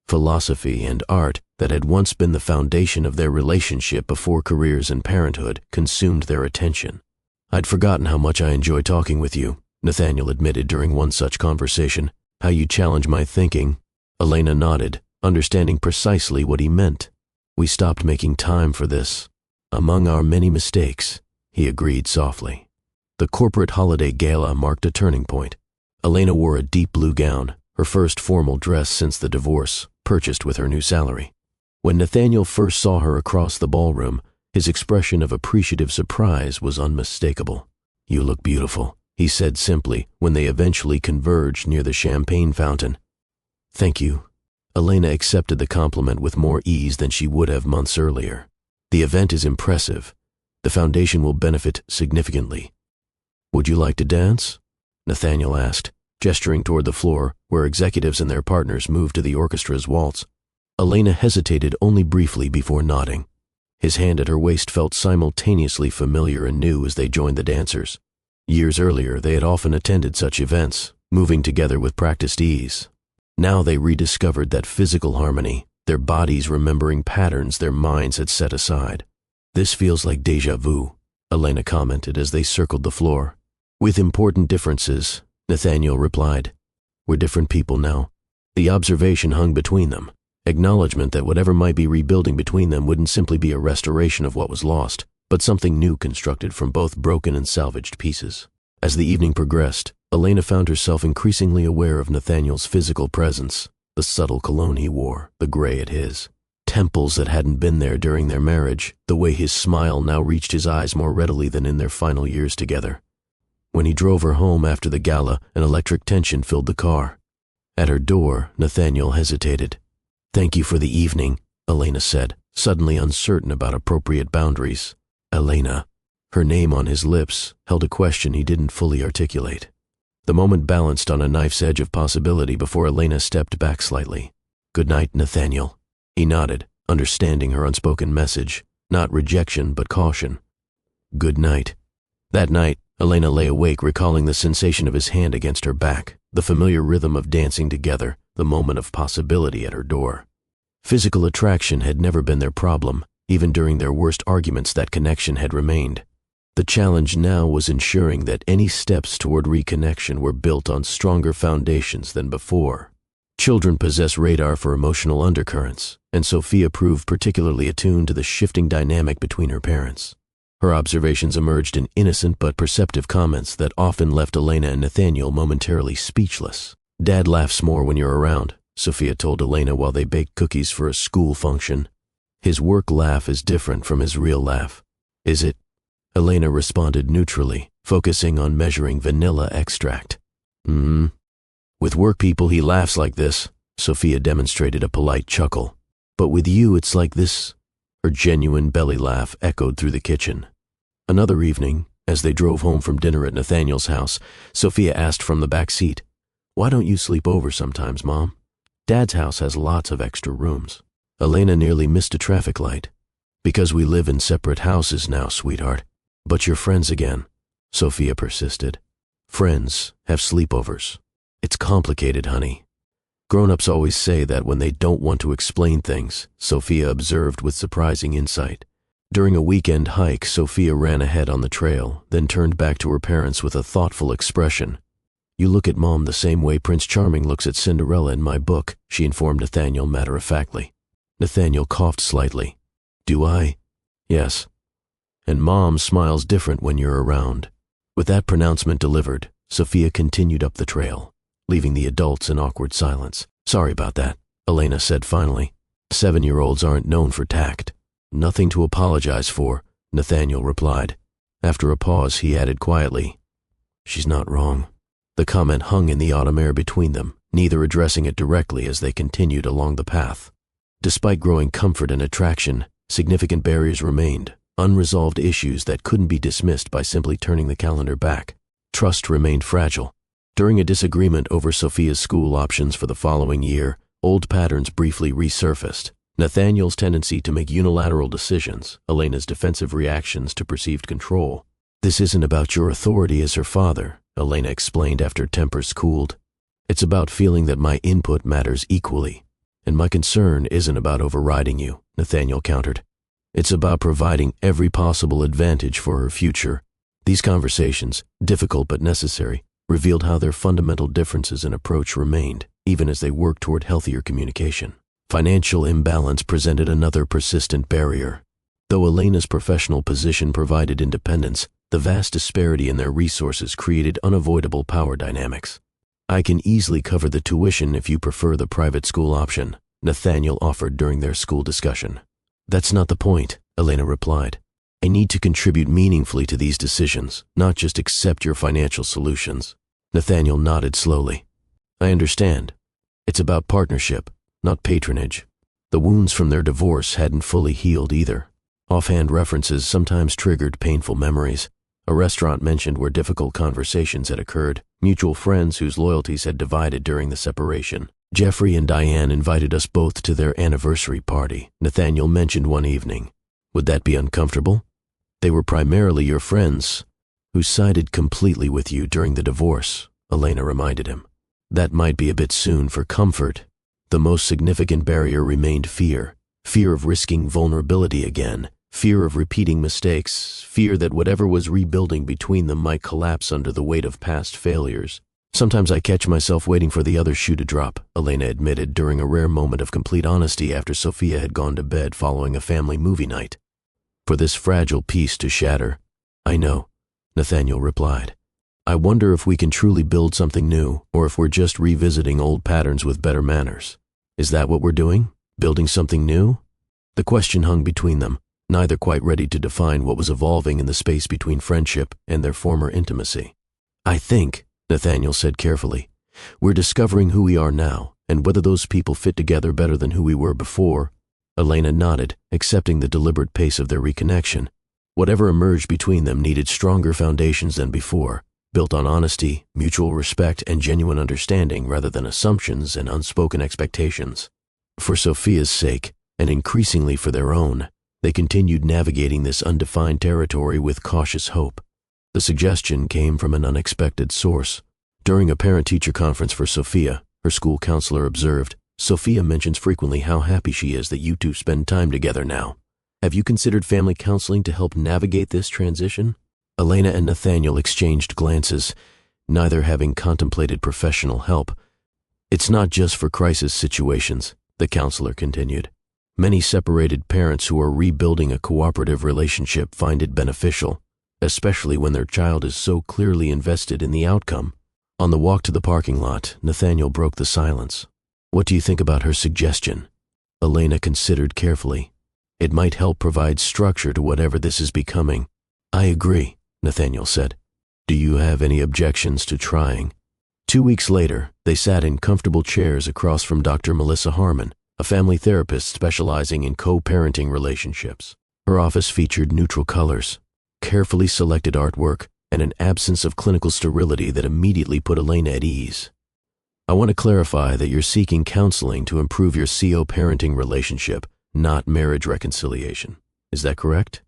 philosophy, and art that had once been the foundation of their relationship before careers and parenthood consumed their attention. "I'd forgotten how much I enjoy talking with you," Nathaniel admitted during one such conversation. "How you challenge my thinking." Elena nodded, understanding precisely what he meant. "We stopped making time for this. Among our many mistakes," he agreed softly. The corporate holiday gala marked a turning point. Elena wore a deep blue gown, her first formal dress since the divorce, purchased with her new salary. When Nathaniel first saw her across the ballroom, his expression of appreciative surprise was unmistakable. "You look beautiful," he said simply when they eventually converged near the champagne fountain. "Thank you." Elena accepted the compliment with more ease than she would have months earlier. "The event is impressive. The foundation will benefit significantly." "Would you like to dance?" Nathaniel asked, gesturing toward the floor where executives and their partners moved to the orchestra's waltz. Elena hesitated only briefly before nodding. His hand at her waist felt simultaneously familiar and new as they joined the dancers. Years earlier, they had often attended such events, moving together with practiced ease. Now they rediscovered that physical harmony, their bodies remembering patterns their minds had set aside. "This feels like déjà vu," Elena commented as they circled the floor. "With important differences," Nathaniel replied. "We're different people now." The observation hung between them, acknowledgement that whatever might be rebuilding between them wouldn't simply be a restoration of what was lost, but something new constructed from both broken and salvaged pieces. As the evening progressed, Elena found herself increasingly aware of Nathaniel's physical presence, the subtle cologne he wore, the gray at his temples that hadn't been there during their marriage, the way his smile now reached his eyes more readily than in their final years together. When he drove her home after the gala, an electric tension filled the car. At her door, Nathaniel hesitated. "Thank you for the evening," Elena said, suddenly uncertain about appropriate boundaries. Elena. Her name on his lips held a question he didn't fully articulate. The moment balanced on a knife's edge of possibility before Elena stepped back slightly. "Good night, Nathaniel." He nodded, understanding her unspoken message, not rejection but caution. "Good night." That night, Elena lay awake recalling the sensation of his hand against her back, the familiar rhythm of dancing together, the moment of possibility at her door. Physical attraction had never been their problem. Even during their worst arguments, that connection had remained. The challenge now was ensuring that any steps toward reconnection were built on stronger foundations than before. Children possess radar for emotional undercurrents, and Sophia proved particularly attuned to the shifting dynamic between her parents. Her observations emerged in innocent but perceptive comments that often left Elena and Nathaniel momentarily speechless. "Dad laughs more when you're around," Sophia told Elena while they baked cookies for a school function. "His work laugh is different from his real laugh." "Is it?" Elena responded neutrally, focusing on measuring vanilla extract. "With work people he laughs like this." Sophia demonstrated a polite chuckle. "But with you it's like this." Her genuine belly laugh echoed through the kitchen. Another evening, as they drove home from dinner at Nathaniel's house, Sophia asked from the back seat, "Why don't you sleep over sometimes, Mom? Dad's house has lots of extra rooms." Elena nearly missed a traffic light. "Because we live in separate houses now, sweetheart." "But you're friends again," Sophia persisted. "Friends have sleepovers. It's complicated, honey." "Grown-ups always say that when they don't want to explain things," Sophia observed with surprising insight. During a weekend hike, Sophia ran ahead on the trail, then turned back to her parents with a thoughtful expression. "You look at Mom the same way Prince Charming looks at Cinderella in my book," she informed Nathaniel matter-of-factly. Nathaniel coughed slightly. "Do I?" "Yes. And Mom smiles different when you're around." With that pronouncement delivered, Sophia continued up the trail, leaving the adults in awkward silence. "Sorry about that," Elena said finally. 7-year-olds aren't known for tact." "Nothing to apologize for," Nathaniel replied. After a pause, he added quietly, "She's not wrong." The comment hung in the autumn air between them, neither addressing it directly as they continued along the path. Despite growing comfort and attraction, significant barriers remained, unresolved issues that couldn't be dismissed by simply turning the calendar back. Trust remained fragile. During a disagreement over Sophia's school options for the following year, old patterns briefly resurfaced. Nathaniel's tendency to make unilateral decisions, Elena's defensive reactions to perceived control. "This isn't about your authority as her father," Elena explained after tempers cooled. "It's about feeling that my input matters equally. And my concern isn't about overriding you," Nathaniel countered. "It's about providing every possible advantage for her future." These conversations, difficult but necessary, revealed how their fundamental differences in approach remained, even as they worked toward healthier communication. Financial imbalance presented another persistent barrier. Though Elena's professional position provided independence, the vast disparity in their resources created unavoidable power dynamics. "I can easily cover the tuition if you prefer the private school option," Nathaniel offered during their school discussion. "That's not the point," Elena replied. "I need to contribute meaningfully to these decisions, not just accept your financial solutions." Nathaniel nodded slowly. "I understand. It's about partnership, not patronage." The wounds from their divorce hadn't fully healed either. Offhand references sometimes triggered painful memories. A restaurant mentioned where difficult conversations had occurred, mutual friends whose loyalties had divided during the separation. "Jeffrey and Diane invited us both to their anniversary party," Nathaniel mentioned one evening. "Would that be uncomfortable? They were primarily your friends who sided completely with you during the divorce," Elena reminded him. "That might be a bit soon for comfort." The most significant barrier remained fear. Fear of risking vulnerability again. Fear of repeating mistakes. Fear that whatever was rebuilding between them might collapse under the weight of past failures. "Sometimes I catch myself waiting for the other shoe to drop," Elena admitted during a rare moment of complete honesty after Sophia had gone to bed following a family movie night. "For this fragile piece to shatter." "I know," Nathaniel replied. I wonder if we can truly build something new, or if we're just revisiting old patterns with better manners. Is that what we're doing? Building something new? The question hung between them, neither quite ready to define what was evolving in the space between friendship and their former intimacy. I think, Nathaniel said carefully, we're discovering who we are now, and whether those people fit together better than who we were before. Elena nodded, accepting the deliberate pace of their reconnection. Whatever emerged between them needed stronger foundations than before, built on honesty, mutual respect, and genuine understanding rather than assumptions and unspoken expectations. For Sophia's sake, and increasingly for their own, they continued navigating this undefined territory with cautious hope. The suggestion came from an unexpected source. During a parent-teacher conference for Sophia, her school counselor observed, Sophia mentions frequently how happy she is that you two spend time together now. Have you considered family counseling to help navigate this transition? Elena and Nathaniel exchanged glances, neither having contemplated professional help. It's not just for crisis situations, the counselor continued. Many separated parents who are rebuilding a cooperative relationship find it beneficial, especially when their child is so clearly invested in the outcome. On the walk to the parking lot, Nathaniel broke the silence. What do you think about her suggestion? Elena considered carefully. It might help provide structure to whatever this is becoming. I agree, Nathaniel said. Do you have any objections to trying? 2 weeks later, they sat in comfortable chairs across from Dr. Melissa Harmon, a family therapist specializing in co-parenting relationships. Her office featured neutral colors, carefully selected artwork, and an absence of clinical sterility that immediately put Elena at ease. I want to clarify that you're seeking counseling to improve your co-parenting relationship, not marriage reconciliation. Is that correct?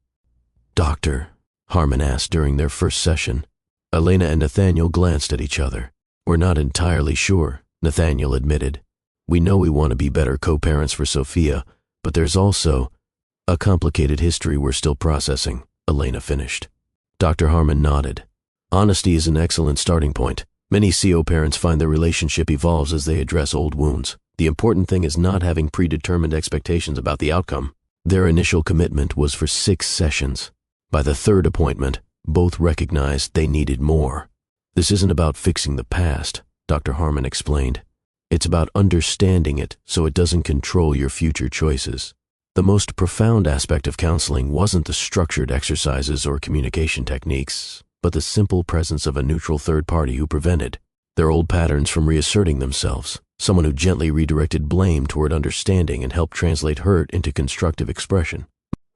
Doctor, Harmon asked during their first session. Elena and Nathaniel glanced at each other. We're not entirely sure, Nathaniel admitted. We know we want to be better co-parents for Sophia, but there's also a complicated history we're still processing, Elena finished. Dr. Harmon nodded. Honesty is an excellent starting point. Many CO parents find their relationship evolves as they address old wounds. The important thing is not having predetermined expectations about the outcome. Their initial commitment was for 6 sessions. By the 3rd appointment, both recognized they needed more. This isn't about fixing the past, Dr. Harmon explained. It's about understanding it so it doesn't control your future choices. The most profound aspect of counseling wasn't the structured exercises or communication techniques, but the simple presence of a neutral third party who prevented their old patterns from reasserting themselves, someone who gently redirected blame toward understanding and helped translate hurt into constructive expression.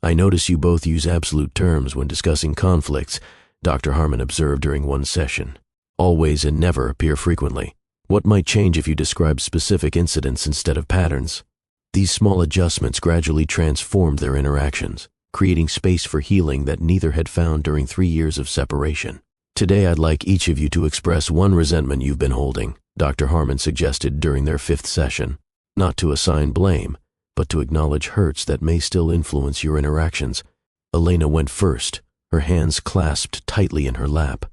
I notice you both use absolute terms when discussing conflicts, Dr. Harmon observed during one session. Always and never appear frequently. What might change if you describe specific incidents instead of patterns? These small adjustments gradually transformed their interactions, creating space for healing that neither had found during 3 years of separation. Today I'd like each of you to express one resentment you've been holding, Dr. Harmon suggested during their 5th session. Not to assign blame, but to acknowledge hurts that may still influence your interactions. Elena went first, her hands clasped tightly in her lap.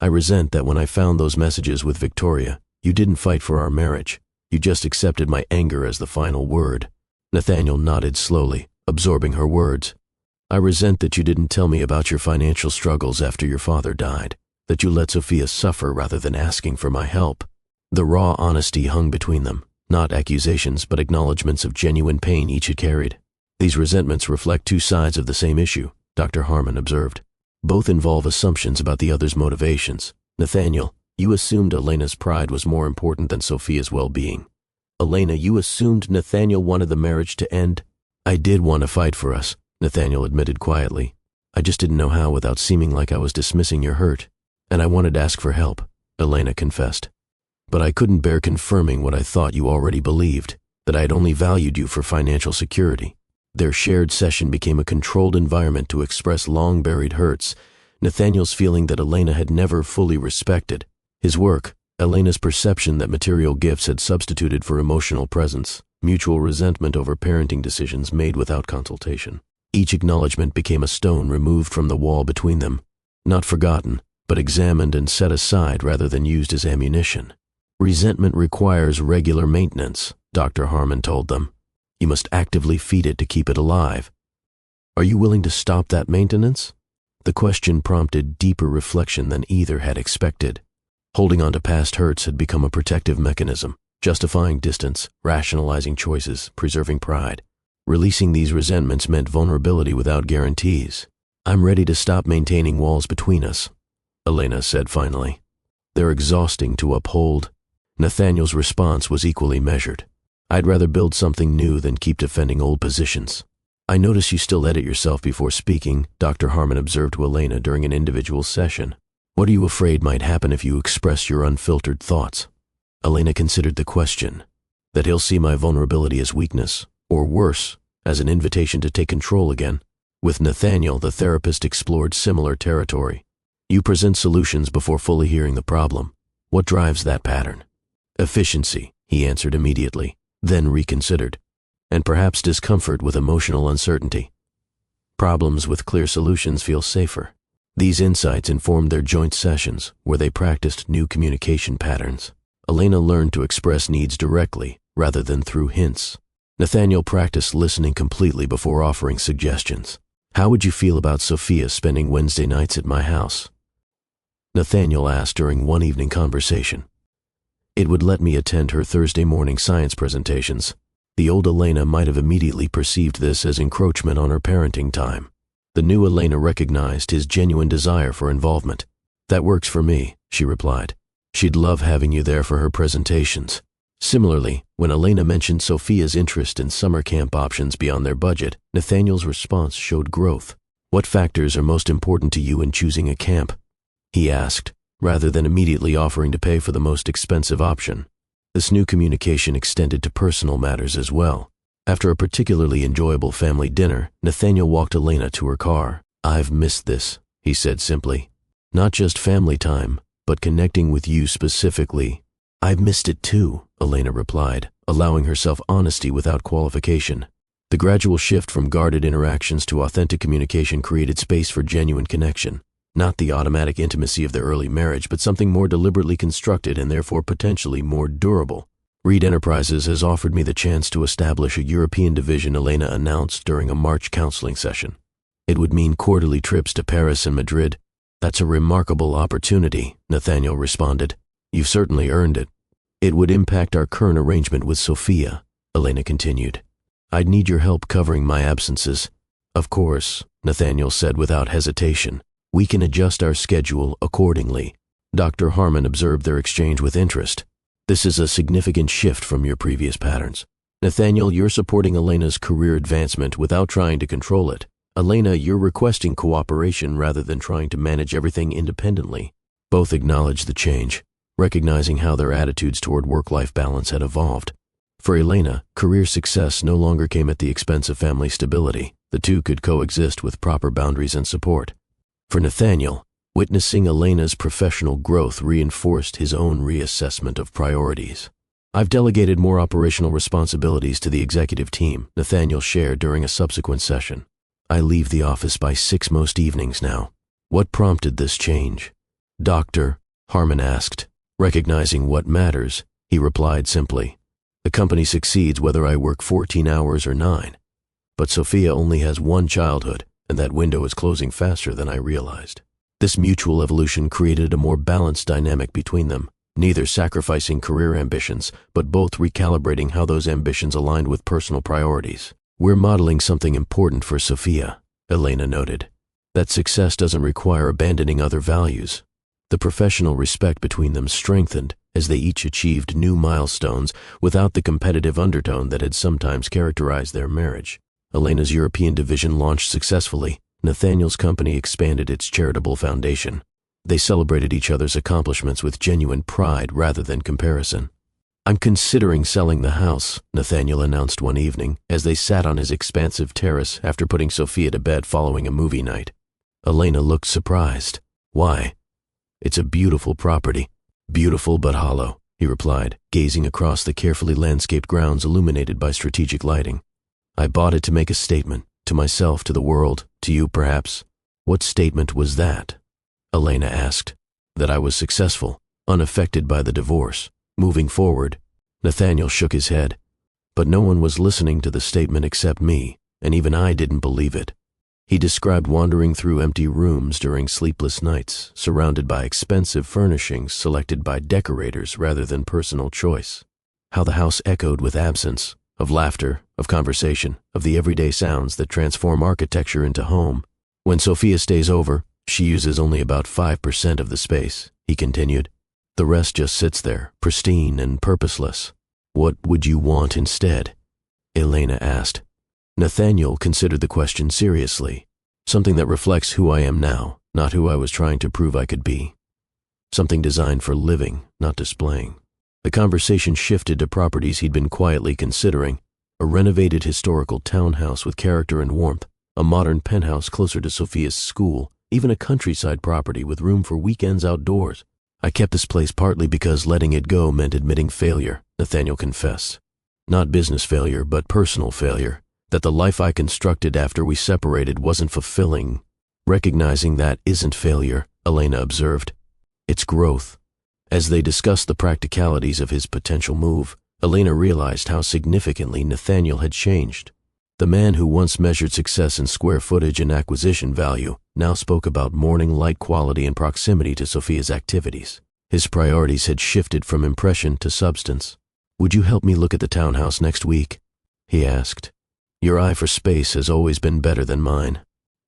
I resent that when I found those messages with Victoria, you didn't fight for our marriage. You just accepted my anger as the final word. Nathaniel nodded slowly, absorbing her words. I resent that you didn't tell me about your financial struggles after your father died, that you let Sophia suffer rather than asking for my help. The raw honesty hung between them, not accusations but acknowledgments of genuine pain each had carried. These resentments reflect 2 sides of the same issue, Dr. Harmon observed. Both involve assumptions about the other's motivations. Nathaniel, you assumed Elena's pride was more important than Sophia's well-being. Elena, you assumed Nathaniel wanted the marriage to end. I did want to fight for us, Nathaniel admitted quietly. I just didn't know how without seeming like I was dismissing your hurt. And I wanted to ask for help, Elena confessed. But I couldn't bear confirming what I thought you already believed, that I had only valued you for financial security. Their shared session became a controlled environment to express long-buried hurts, Nathaniel's feeling that Elena had never fully respected his work, Elena's perception that material gifts had substituted for emotional presence, mutual resentment over parenting decisions made without consultation. Each acknowledgement became a stone removed from the wall between them, not forgotten, but examined and set aside rather than used as ammunition. Resentment requires regular maintenance, Dr. Harmon told them. You must actively feed it to keep it alive. Are you willing to stop that maintenance? The question prompted deeper reflection than either had expected. Holding on to past hurts had become a protective mechanism, justifying distance, rationalizing choices, preserving pride. Releasing these resentments meant vulnerability without guarantees. "I'm ready to stop maintaining walls between us," Elena said finally. "They're exhausting to uphold." Nathaniel's response was equally measured. "I'd rather build something new than keep defending old positions." "I notice you still edit yourself before speaking," Dr. Harmon observed to Elena during an individual session. "What are you afraid might happen if you express your unfiltered thoughts?" Elena considered the question. That he'll see my vulnerability as weakness, or worse, as an invitation to take control again. With Nathaniel, the therapist explored similar territory. "You present solutions before fully hearing the problem. What drives that pattern?" "Efficiency," he answered immediately, then reconsidered. "And perhaps discomfort with emotional uncertainty. Problems with clear solutions feel safer." These insights informed their joint sessions, where they practiced new communication patterns. Elena learned to express needs directly, rather than through hints. Nathaniel practiced listening completely before offering suggestions. "How would you feel about Sophia spending Wednesday nights at my house?" Nathaniel asked during one evening conversation. "It would let me attend her Thursday morning science presentations." The old Elena might have immediately perceived this as encroachment on her parenting time. The new Elena recognized his genuine desire for involvement. "That works for me," she replied. "She'd love having you there for her presentations." Similarly, when Elena mentioned Sophia's interest in summer camp options beyond their budget, Nathaniel's response showed growth. "What factors are most important to you in choosing a camp?" he asked, rather than immediately offering to pay for the most expensive option. This new communication extended to personal matters as well. After a particularly enjoyable family dinner, Nathaniel walked Elena to her car. "I've missed this," he said simply. "Not just family time, but connecting with you specifically." "I've missed it too," Elena replied, allowing herself honesty without qualification. The gradual shift from guarded interactions to authentic communication created space for genuine connection. Not the automatic intimacy of their early marriage, but something more deliberately constructed and therefore potentially more durable. "Reed Enterprises has offered me the chance to establish a European division," Elena announced during a March counseling session. "It would mean quarterly trips to Paris and Madrid." "That's a remarkable opportunity," Nathaniel responded. "You've certainly earned it." "It would impact our current arrangement with Sophia," Elena continued. "I'd need your help covering my absences." "Of course," Nathaniel said without hesitation. "We can adjust our schedule accordingly." Dr. Harmon observed their exchange with interest. "This is a significant shift from your previous patterns. Nathaniel, you're supporting Elena's career advancement without trying to control it. Elena, you're requesting cooperation rather than trying to manage everything independently." Both acknowledged the change, recognizing how their attitudes toward work-life balance had evolved. For Elena, career success no longer came at the expense of family stability. The two could coexist with proper boundaries and support. For Nathaniel, witnessing Elena's professional growth reinforced his own reassessment of priorities. "I've delegated more operational responsibilities to the executive team," Nathaniel shared during a subsequent session. "I leave the office by 6 most evenings now." "What prompted this change?" "Doctor," Harmon asked. Recognizing what matters, he replied simply, "The company succeeds whether I work 14 hours or 9. But Sophia only has one childhood, and that window is closing faster than I realized." This mutual evolution created a more balanced dynamic between them, neither sacrificing career ambitions, but both recalibrating how those ambitions aligned with personal priorities. "We're modeling something important for Sophia," Elena noted. "That success doesn't require abandoning other values." The professional respect between them strengthened as they each achieved new milestones without the competitive undertone that had sometimes characterized their marriage. Elena's European division launched successfully. Nathaniel's company expanded its charitable foundation. They celebrated each other's accomplishments with genuine pride rather than comparison. "I'm considering selling the house," Nathaniel announced one evening as they sat on his expansive terrace after putting Sophia to bed following a movie night. Elena looked surprised. "Why?" "It's a beautiful property." "Beautiful but hollow," he replied, gazing across the carefully landscaped grounds illuminated by strategic lighting. "I bought it to make a statement, to myself, to the world, to you perhaps." "What statement was that?" Elena asked. "That I was successful, unaffected by the divorce, moving forward." Nathaniel shook his head. "But no one was listening to the statement except me, and even I didn't believe it." He described wandering through empty rooms during sleepless nights, surrounded by expensive furnishings selected by decorators rather than personal choice. How the house echoed with absence, of laughter, of conversation, of the everyday sounds that transform architecture into home. When Sophia stays over, she uses only about 5% of the space, he continued. The rest just sits there, pristine and purposeless. What would you want instead? Elena asked. Nathaniel considered the question seriously. Something that reflects who I am now, not who I was trying to prove I could be. Something designed for living, not displaying. The conversation shifted to properties he'd been quietly considering. A renovated historical townhouse with character and warmth, a modern penthouse closer to Sophia's school, even a countryside property with room for weekends outdoors. I kept this place partly because letting it go meant admitting failure, Nathaniel confessed. Not business failure, but personal failure. That the life I constructed after we separated wasn't fulfilling. Recognizing that isn't failure, Elena observed. It's growth. As they discussed the practicalities of his potential move, Elena realized how significantly Nathaniel had changed. The man who once measured success in square footage and acquisition value now spoke about morning light quality and proximity to Sophia's activities. His priorities had shifted from impression to substance. Would you help me look at the townhouse next week? He asked. Your eye for space has always been better than mine.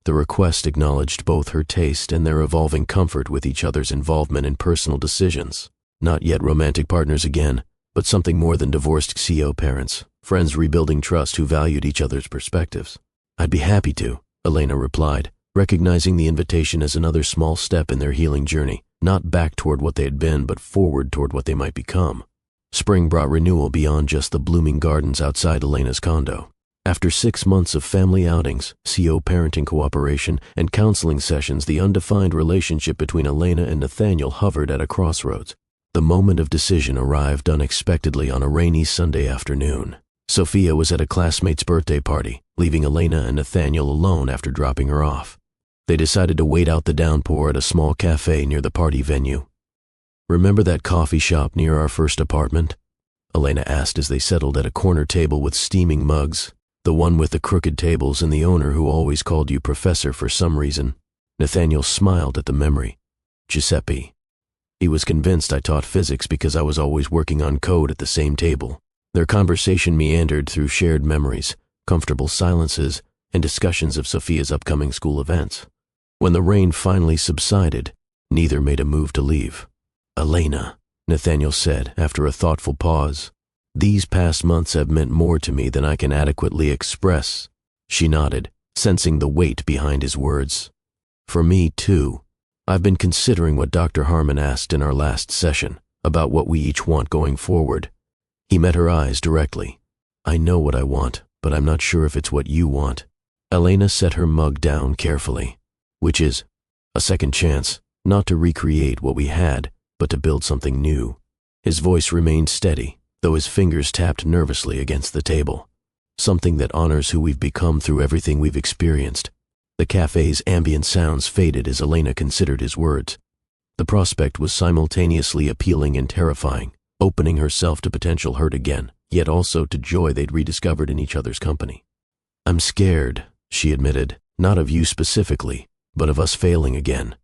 The request acknowledged both her taste and their evolving comfort with each other's involvement in personal decisions. Not yet romantic partners again, but something more than divorced CO parents, friends rebuilding trust who valued each other's perspectives. I'd be happy to, Elena replied, recognizing the invitation as another small step in their healing journey, not back toward what they had been, but forward toward what they might become. Spring brought renewal beyond just the blooming gardens outside Elena's condo. After 6 months of family outings, CO parenting cooperation, and counseling sessions, the undefined relationship between Elena and Nathaniel hovered at a crossroads. The moment of decision arrived unexpectedly on a rainy Sunday afternoon. Sophia was at a classmate's birthday party, leaving Elena and Nathaniel alone after dropping her off. They decided to wait out the downpour at a small cafe near the party venue. Remember that coffee shop near our first apartment? Elena asked as they settled at a corner table with steaming mugs. The one with the crooked tables and the owner who always called you professor for some reason. Nathaniel smiled at the memory. Giuseppe. He was convinced I taught physics because I was always working on code at the same table. Their conversation meandered through shared memories, comfortable silences, and discussions of Sophia's upcoming school events. When the rain finally subsided, neither made a move to leave. Elena, Nathaniel said after a thoughtful pause. These past months have meant more to me than I can adequately express. She nodded, sensing the weight behind his words. For me, too. I've been considering what Dr. Harmon asked in our last session, about what we each want going forward. He met her eyes directly. I know what I want, but I'm not sure if it's what you want. Elena set her mug down carefully. Which is, a second chance, not to recreate what we had, but to build something new. His voice remained steady, though his fingers tapped nervously against the table. Something that honors who we've become through everything we've experienced. The cafe's ambient sounds faded as Elena considered his words. The prospect was simultaneously appealing and terrifying, opening herself to potential hurt again, yet also to joy they'd rediscovered in each other's company. I'm scared, she admitted, not of you specifically, but of us failing again.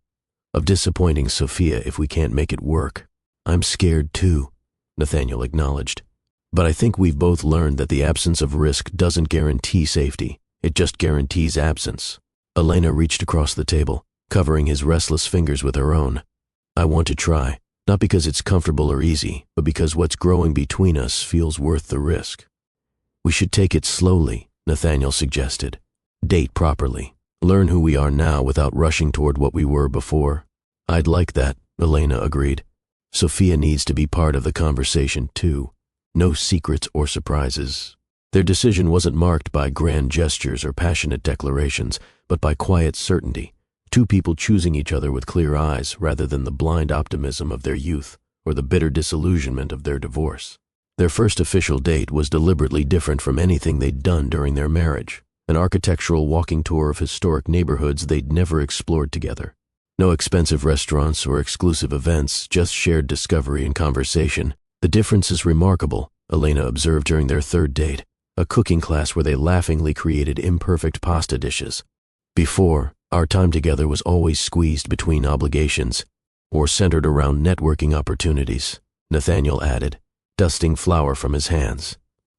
Of disappointing Sophia if we can't make it work. I'm scared too, Nathaniel acknowledged. But I think we've both learned that the absence of risk doesn't guarantee safety. It just guarantees absence. Elena reached across the table, covering his restless fingers with her own. I want to try, not because it's comfortable or easy, but because what's growing between us feels worth the risk. We should take it slowly, Nathaniel suggested. Date properly. Learn who we are now without rushing toward what we were before. I'd like that, Elena agreed. Sophia needs to be part of the conversation, too. No secrets or surprises. Their decision wasn't marked by grand gestures or passionate declarations, but by quiet certainty. Two people choosing each other with clear eyes rather than the blind optimism of their youth or the bitter disillusionment of their divorce. Their first official date was deliberately different from anything they'd done during their marriage. An architectural walking tour of historic neighborhoods they'd never explored together. No expensive restaurants or exclusive events, just shared discovery and conversation. The difference is remarkable, Elena observed during their third date, a cooking class where they laughingly created imperfect pasta dishes. Before, our time together was always squeezed between obligations or centered around networking opportunities, Nathaniel added, dusting flour from his hands.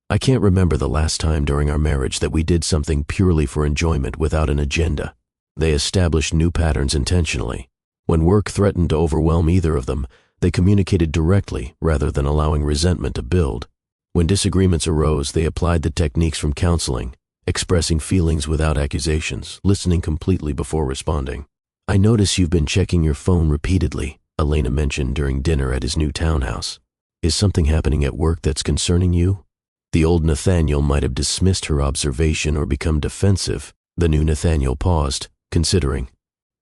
I can't remember the last time during our marriage that we did something purely for enjoyment without an agenda. They established new patterns intentionally. When work threatened to overwhelm either of them, they communicated directly rather than allowing resentment to build. When disagreements arose, they applied the techniques from counseling, expressing feelings without accusations, listening completely before responding. I notice you've been checking your phone repeatedly, Elena mentioned during dinner at his new townhouse. Is something happening at work that's concerning you? The old Nathaniel might have dismissed her observation or become defensive. The new Nathaniel paused, considering.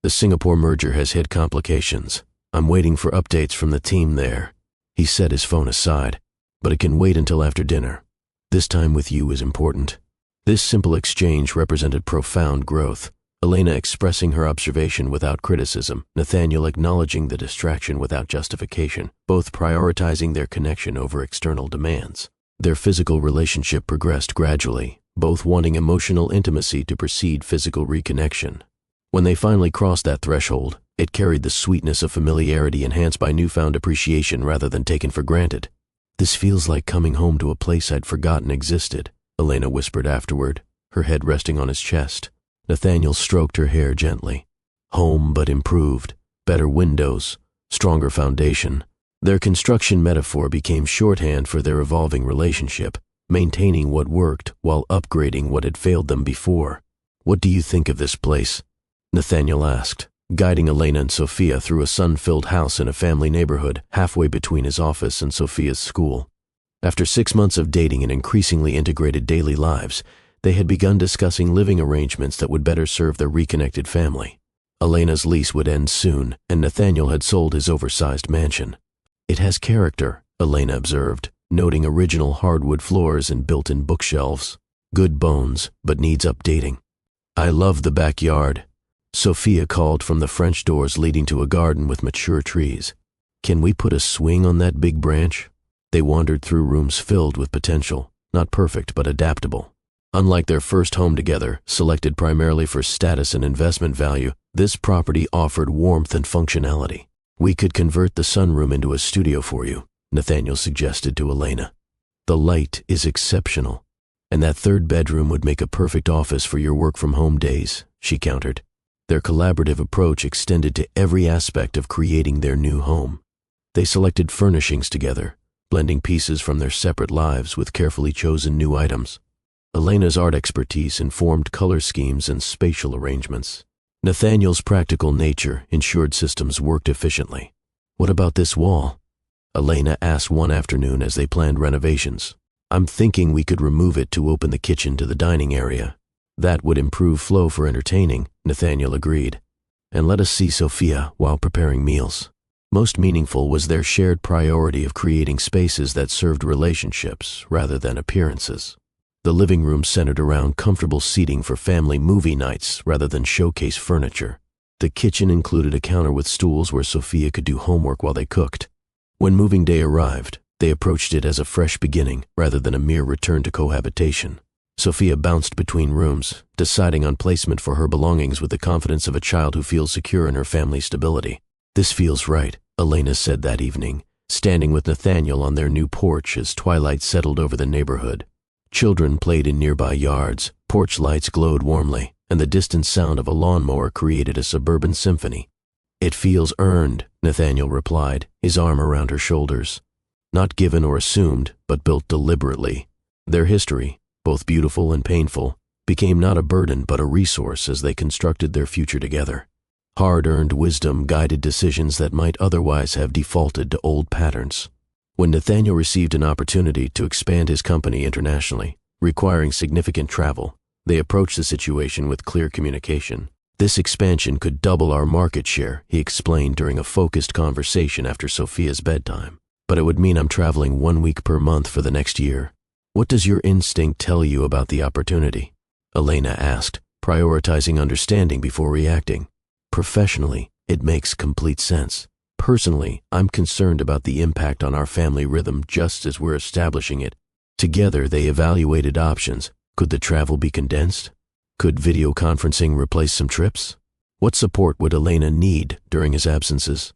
The Singapore merger has hit complications. I'm waiting for updates from the team there. He set his phone aside, but it can wait until after dinner. This time with you is important. This simple exchange represented profound growth. Elena expressing her observation without criticism, Nathaniel acknowledging the distraction without justification, both prioritizing their connection over external demands. Their physical relationship progressed gradually, both wanting emotional intimacy to precede physical reconnection. When they finally crossed that threshold, it carried the sweetness of familiarity enhanced by newfound appreciation rather than taken for granted. This feels like coming home to a place I'd forgotten existed, Elena whispered afterward, her head resting on his chest. Nathaniel stroked her hair gently. Home but improved, better windows, stronger foundation. Their construction metaphor became shorthand for their evolving relationship, maintaining what worked while upgrading what had failed them before. What do you think of this place? Nathaniel asked, guiding Elena and Sophia through a sun-filled house in a family neighborhood halfway between his office and Sophia's school. After 6 months of dating and increasingly integrated daily lives, they had begun discussing living arrangements that would better serve their reconnected family. Elena's lease would end soon, and Nathaniel had sold his oversized mansion. It has character, Elena observed, noting original hardwood floors and built-in bookshelves. Good bones, but needs updating. I love the backyard, Sophia called from the French doors leading to a garden with mature trees. Can we put a swing on that big branch? They wandered through rooms filled with potential, not perfect but adaptable. Unlike their first home together, selected primarily for status and investment value, this property offered warmth and functionality. We could convert the sunroom into a studio for you, Nathaniel suggested to Elena. The light is exceptional, and that third bedroom would make a perfect office for your work-from-home days, she countered. Their collaborative approach extended to every aspect of creating their new home. They selected furnishings together, blending pieces from their separate lives with carefully chosen new items. Elena's art expertise informed color schemes and spatial arrangements. Nathaniel's practical nature ensured systems worked efficiently. What about this wall? Elena asked one afternoon as they planned renovations. I'm thinking we could remove it to open the kitchen to the dining area. That would improve flow for entertaining, Nathaniel agreed. And let us see Sophia while preparing meals. Most meaningful was their shared priority of creating spaces that served relationships rather than appearances. The living room centered around comfortable seating for family movie nights rather than showcase furniture. The kitchen included a counter with stools where Sophia could do homework while they cooked. When moving day arrived, they approached it as a fresh beginning rather than a mere return to cohabitation. Sophia bounced between rooms, deciding on placement for her belongings with the confidence of a child who feels secure in her family's stability. This feels right, Elena said that evening, standing with Nathaniel on their new porch as twilight settled over the neighborhood. Children played in nearby yards, porch lights glowed warmly, and the distant sound of a lawnmower created a suburban symphony. It feels earned, Nathaniel replied, his arm around her shoulders. Not given or assumed, but built deliberately. Their history, both beautiful and painful, became not a burden but a resource as they constructed their future together. Hard-earned wisdom guided decisions that might otherwise have defaulted to old patterns. When Nathaniel received an opportunity to expand his company internationally, requiring significant travel, they approached the situation with clear communication. This expansion could double our market share, he explained during a focused conversation after Sophia's bedtime. But it would mean I'm traveling 1 week per month for the next year. What does your instinct tell you about the opportunity? Elena asked, prioritizing understanding before reacting. Professionally, it makes complete sense. Personally, I'm concerned about the impact on our family rhythm just as we're establishing it. Together, they evaluated options. Could the travel be condensed? Could video conferencing replace some trips? What support would Elena need during his absences?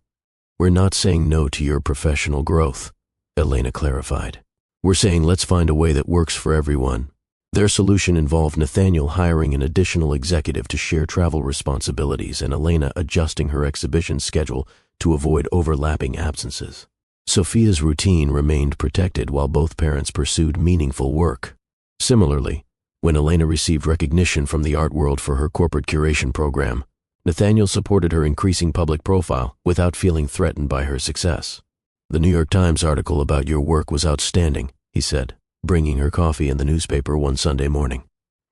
We're not saying no to your professional growth, Elena clarified. We're saying let's find a way that works for everyone. Their solution involved Nathaniel hiring an additional executive to share travel responsibilities and Elena adjusting her exhibition schedule to avoid overlapping absences. Sophia's routine remained protected while both parents pursued meaningful work. Similarly, when Elena received recognition from the art world for her corporate curation program, Nathaniel supported her increasing public profile without feeling threatened by her success. The New York Times article about your work was outstanding, he said, bringing her coffee and the newspaper one Sunday morning.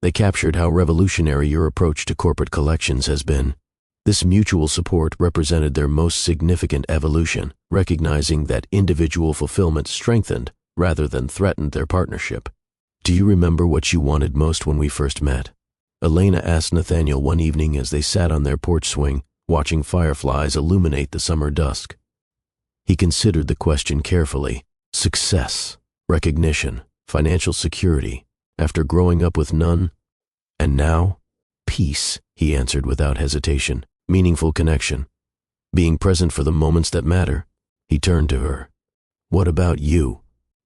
They captured how revolutionary your approach to corporate collections has been. This mutual support represented their most significant evolution, recognizing that individual fulfillment strengthened rather than threatened their partnership. Do you remember what you wanted most when we first met? Elena asked Nathaniel one evening as they sat on their porch swing, watching fireflies illuminate the summer dusk. He considered the question carefully. Success, recognition, financial security, after growing up with none. And now? Peace, he answered without hesitation. Meaningful connection. Being present for the moments that matter. He turned to her. What about you?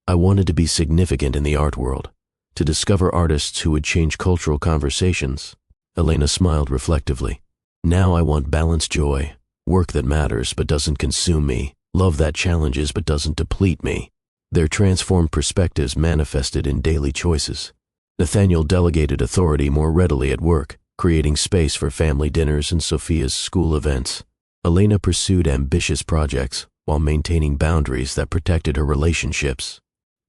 I wanted to be significant in the art world. To discover artists who would change cultural conversations. Elena smiled reflectively. Now I want balanced joy, work that matters but doesn't consume me, love that challenges but doesn't deplete me. Their transformed perspectives manifested in daily choices. Nathaniel delegated authority more readily at work, creating space for family dinners and Sophia's school events. Elena pursued ambitious projects while maintaining boundaries that protected her relationships.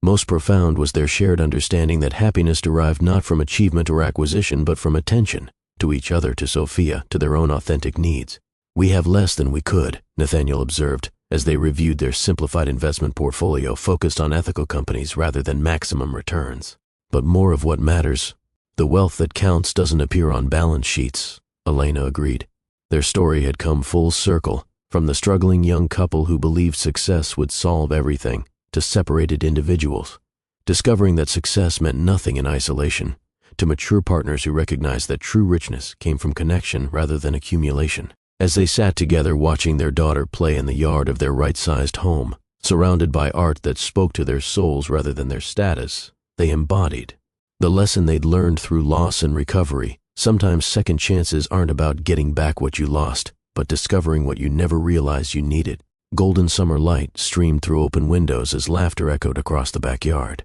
Most profound was their shared understanding that happiness derived not from achievement or acquisition but from attention, to each other, to Sophia, to their own authentic needs. We have less than we could, Nathaniel observed, as they reviewed their simplified investment portfolio focused on ethical companies rather than maximum returns. But more of what matters. The wealth that counts doesn't appear on balance sheets, Elena agreed. Their story had come full circle, from the struggling young couple who believed success would solve everything, to separated individuals, discovering that success meant nothing in isolation, to mature partners who recognized that true richness came from connection rather than accumulation. As they sat together watching their daughter play in the yard of their right-sized home, surrounded by art that spoke to their souls rather than their status, they embodied the lesson they'd learned through loss and recovery. Sometimes second chances aren't about getting back what you lost, but discovering what you never realized you needed. Golden summer light streamed through open windows as laughter echoed across the backyard.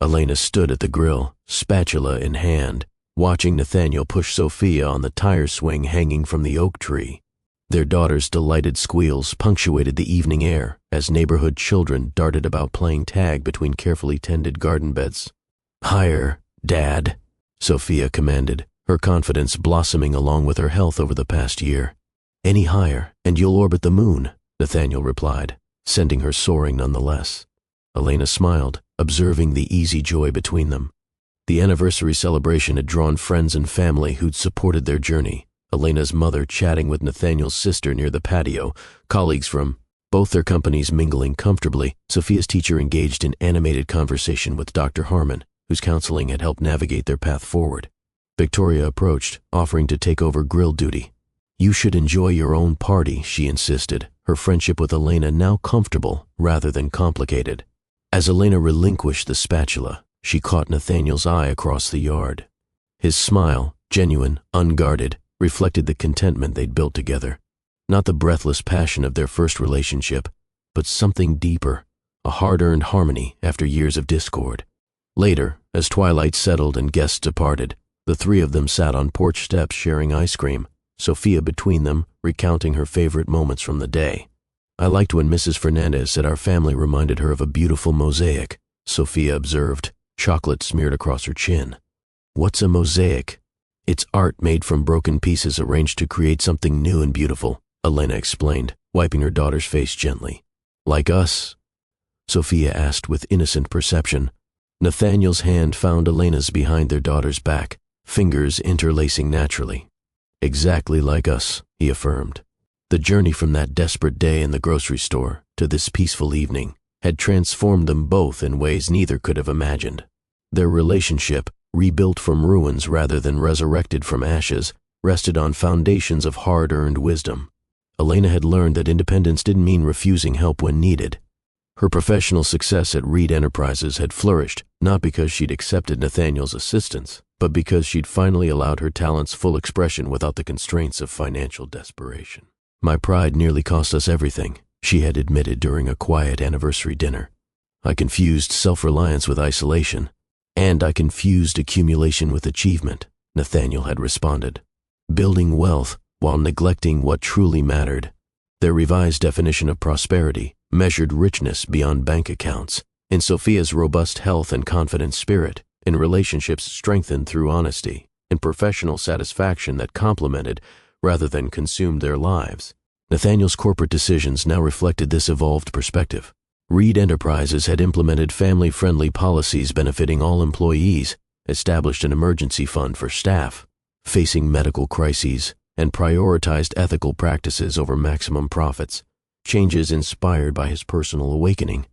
Elena stood at the grill, spatula in hand, watching Nathaniel push Sophia on the tire swing hanging from the oak tree. Their daughter's delighted squeals punctuated the evening air as neighborhood children darted about playing tag between carefully tended garden beds. Higher, Dad, Sophia commanded, her confidence blossoming along with her health over the past year. Any higher, and you'll orbit the moon, Nathaniel replied, sending her soaring nonetheless. Elena smiled, observing the easy joy between them. The anniversary celebration had drawn friends and family who'd supported their journey. Elena's mother chatting with Nathaniel's sister near the patio, colleagues from both their companies mingling comfortably. Sophia's teacher engaged in animated conversation with Dr. Harmon, whose counseling had helped navigate their path forward. Victoria approached, offering to take over grill duty. You should enjoy your own party, she insisted, her friendship with Elena now comfortable rather than complicated. As Elena relinquished the spatula, she caught Nathaniel's eye across the yard. His smile, genuine, unguarded, reflected the contentment they'd built together. Not the breathless passion of their first relationship, but something deeper, a hard-earned harmony after years of discord. Later, as twilight settled and guests departed, the three of them sat on porch steps sharing ice cream, Sophia between them, recounting her favorite moments from the day. I liked when Mrs. Fernandez said our family reminded her of a beautiful mosaic, Sophia observed, chocolate smeared across her chin. What's a mosaic? It's art made from broken pieces arranged to create something new and beautiful, Elena explained, wiping her daughter's face gently. Like us? Sophia asked with innocent perception. Nathaniel's hand found Elena's behind their daughter's back, fingers interlacing naturally. Exactly like us, he affirmed. The journey from that desperate day in the grocery store to this peaceful evening had transformed them both in ways neither could have imagined. Their relationship, rebuilt from ruins rather than resurrected from ashes, rested on foundations of hard-earned wisdom. Elena had learned that independence didn't mean refusing help when needed. Her professional success at Reed Enterprises had flourished, not because she'd accepted Nathaniel's assistance, but because she'd finally allowed her talents full expression without the constraints of financial desperation. "My pride nearly cost us everything," she had admitted during a quiet anniversary dinner. "I confused self-reliance with isolation, and I confused accumulation with achievement," Nathaniel had responded. Building wealth while neglecting what truly mattered. Their revised definition of prosperity measured richness beyond bank accounts, in Sophia's robust health and confident spirit, in relationships strengthened through honesty, in professional satisfaction that complemented rather than consumed their lives. Nathaniel's corporate decisions now reflected this evolved perspective. Reed Enterprises had implemented family-friendly policies benefiting all employees, established an emergency fund for staff facing medical crises, and prioritized ethical practices over maximum profits, changes inspired by his personal awakening.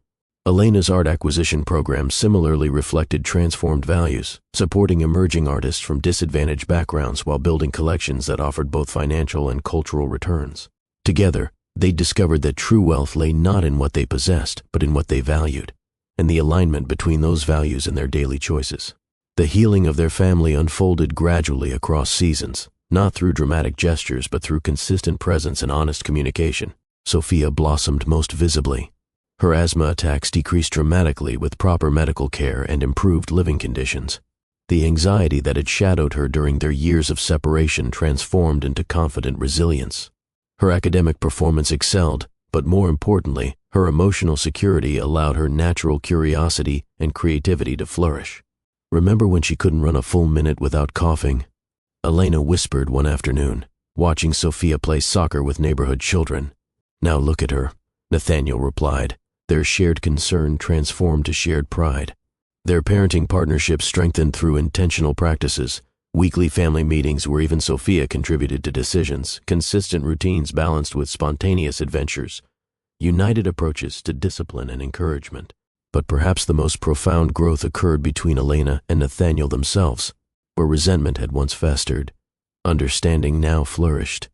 Elena's art acquisition program similarly reflected transformed values, supporting emerging artists from disadvantaged backgrounds while building collections that offered both financial and cultural returns. Together, they discovered that true wealth lay not in what they possessed, but in what they valued, and the alignment between those values and their daily choices. The healing of their family unfolded gradually across seasons, not through dramatic gestures but through consistent presence and honest communication. Sophia blossomed most visibly. Her asthma attacks decreased dramatically with proper medical care and improved living conditions. The anxiety that had shadowed her during their years of separation transformed into confident resilience. Her academic performance excelled, but more importantly, her emotional security allowed her natural curiosity and creativity to flourish. "Remember when she couldn't run a full minute without coughing?" Elena whispered one afternoon, watching Sophia play soccer with neighborhood children. "Now look at her," Nathaniel replied. Their shared concern transformed to shared pride. Their parenting partnership strengthened through intentional practices, weekly family meetings where even Sophia contributed to decisions, consistent routines balanced with spontaneous adventures, united approaches to discipline and encouragement. But perhaps the most profound growth occurred between Elena and Nathaniel themselves. Where resentment had once festered, understanding now flourished.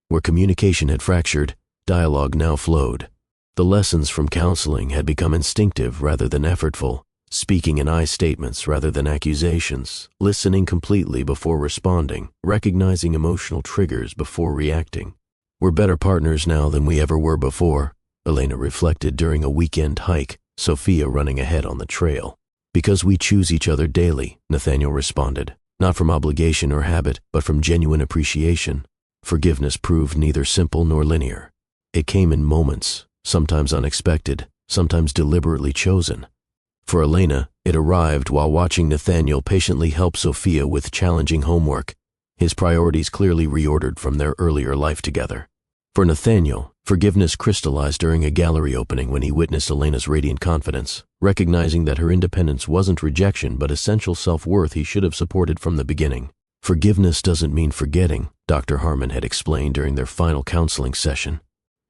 Where communication had fractured, dialogue now flowed. The lessons from counseling had become instinctive rather than effortful, speaking in I statements rather than accusations, listening completely before responding, recognizing emotional triggers before reacting. "We're better partners now than we ever were before," Elena reflected during a weekend hike, Sophia running ahead on the trail. "Because we choose each other daily," Nathaniel responded, "not from obligation or habit, but from genuine appreciation." Forgiveness proved neither simple nor linear. It came in moments, sometimes unexpected, sometimes deliberately chosen. For Elena, it arrived while watching Nathaniel patiently help Sophia with challenging homework, his priorities clearly reordered from their earlier life together. For Nathaniel, forgiveness crystallized during a gallery opening when he witnessed Elena's radiant confidence, recognizing that her independence wasn't rejection but essential self-worth he should have supported from the beginning. "Forgiveness doesn't mean forgetting," Dr. Harmon had explained during their final counseling session.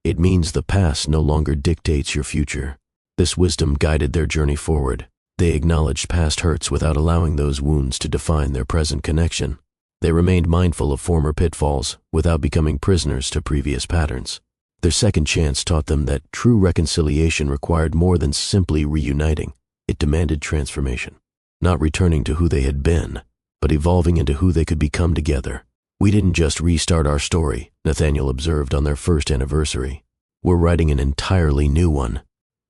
"It means the past no longer dictates your future." This wisdom guided their journey forward. They acknowledged past hurts without allowing those wounds to define their present connection. They remained mindful of former pitfalls without becoming prisoners to previous patterns. Their second chance taught them that true reconciliation required more than simply reuniting. It demanded transformation. Not returning to who they had been, but evolving into who they could become together. "We didn't just restart our story," Nathaniel observed on their first anniversary. "We're writing an entirely new one."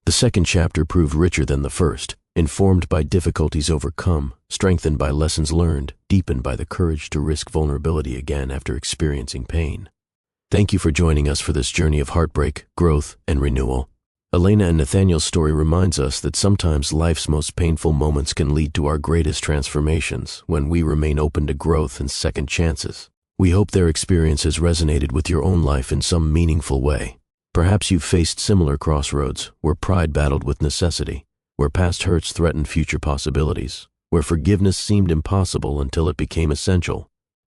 The second chapter proved richer than the first, informed by difficulties overcome, strengthened by lessons learned, deepened by the courage to risk vulnerability again after experiencing pain. Thank you for joining us for this journey of heartbreak, growth, and renewal. Elena and Nathaniel's story reminds us that sometimes life's most painful moments can lead to our greatest transformations when we remain open to growth and second chances. We hope their experience has resonated with your own life in some meaningful way. Perhaps you've faced similar crossroads where pride battled with necessity, where past hurts threatened future possibilities, where forgiveness seemed impossible until it became essential.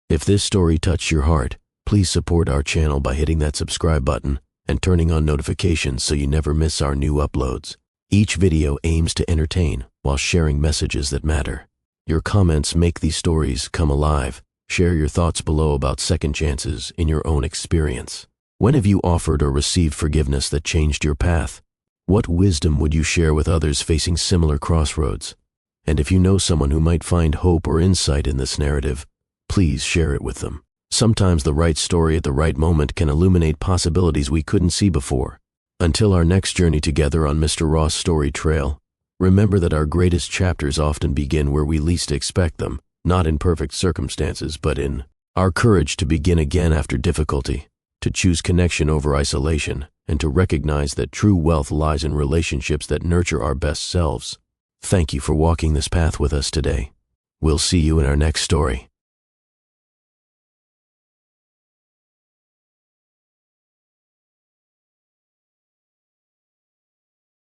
If this story touched your heart, please support our channel by hitting that subscribe button and turning on notifications so you never miss our new uploads. Each video aims to entertain while sharing messages that matter. Your comments make these stories come alive. Share your thoughts below about second chances in your own experience. When have you offered or received forgiveness that changed your path? What wisdom would you share with others facing similar crossroads? And if you know someone who might find hope or insight in this narrative, please share it with them. Sometimes the right story at the right moment can illuminate possibilities we couldn't see before. Until our next journey together on Mr. Ross' Story Trail, remember that our greatest chapters often begin where we least expect them, not in perfect circumstances, but in our courage to begin again after difficulty, to choose connection over isolation, and to recognize that true wealth lies in relationships that nurture our best selves. Thank you for walking this path with us today. We'll see you in our next story.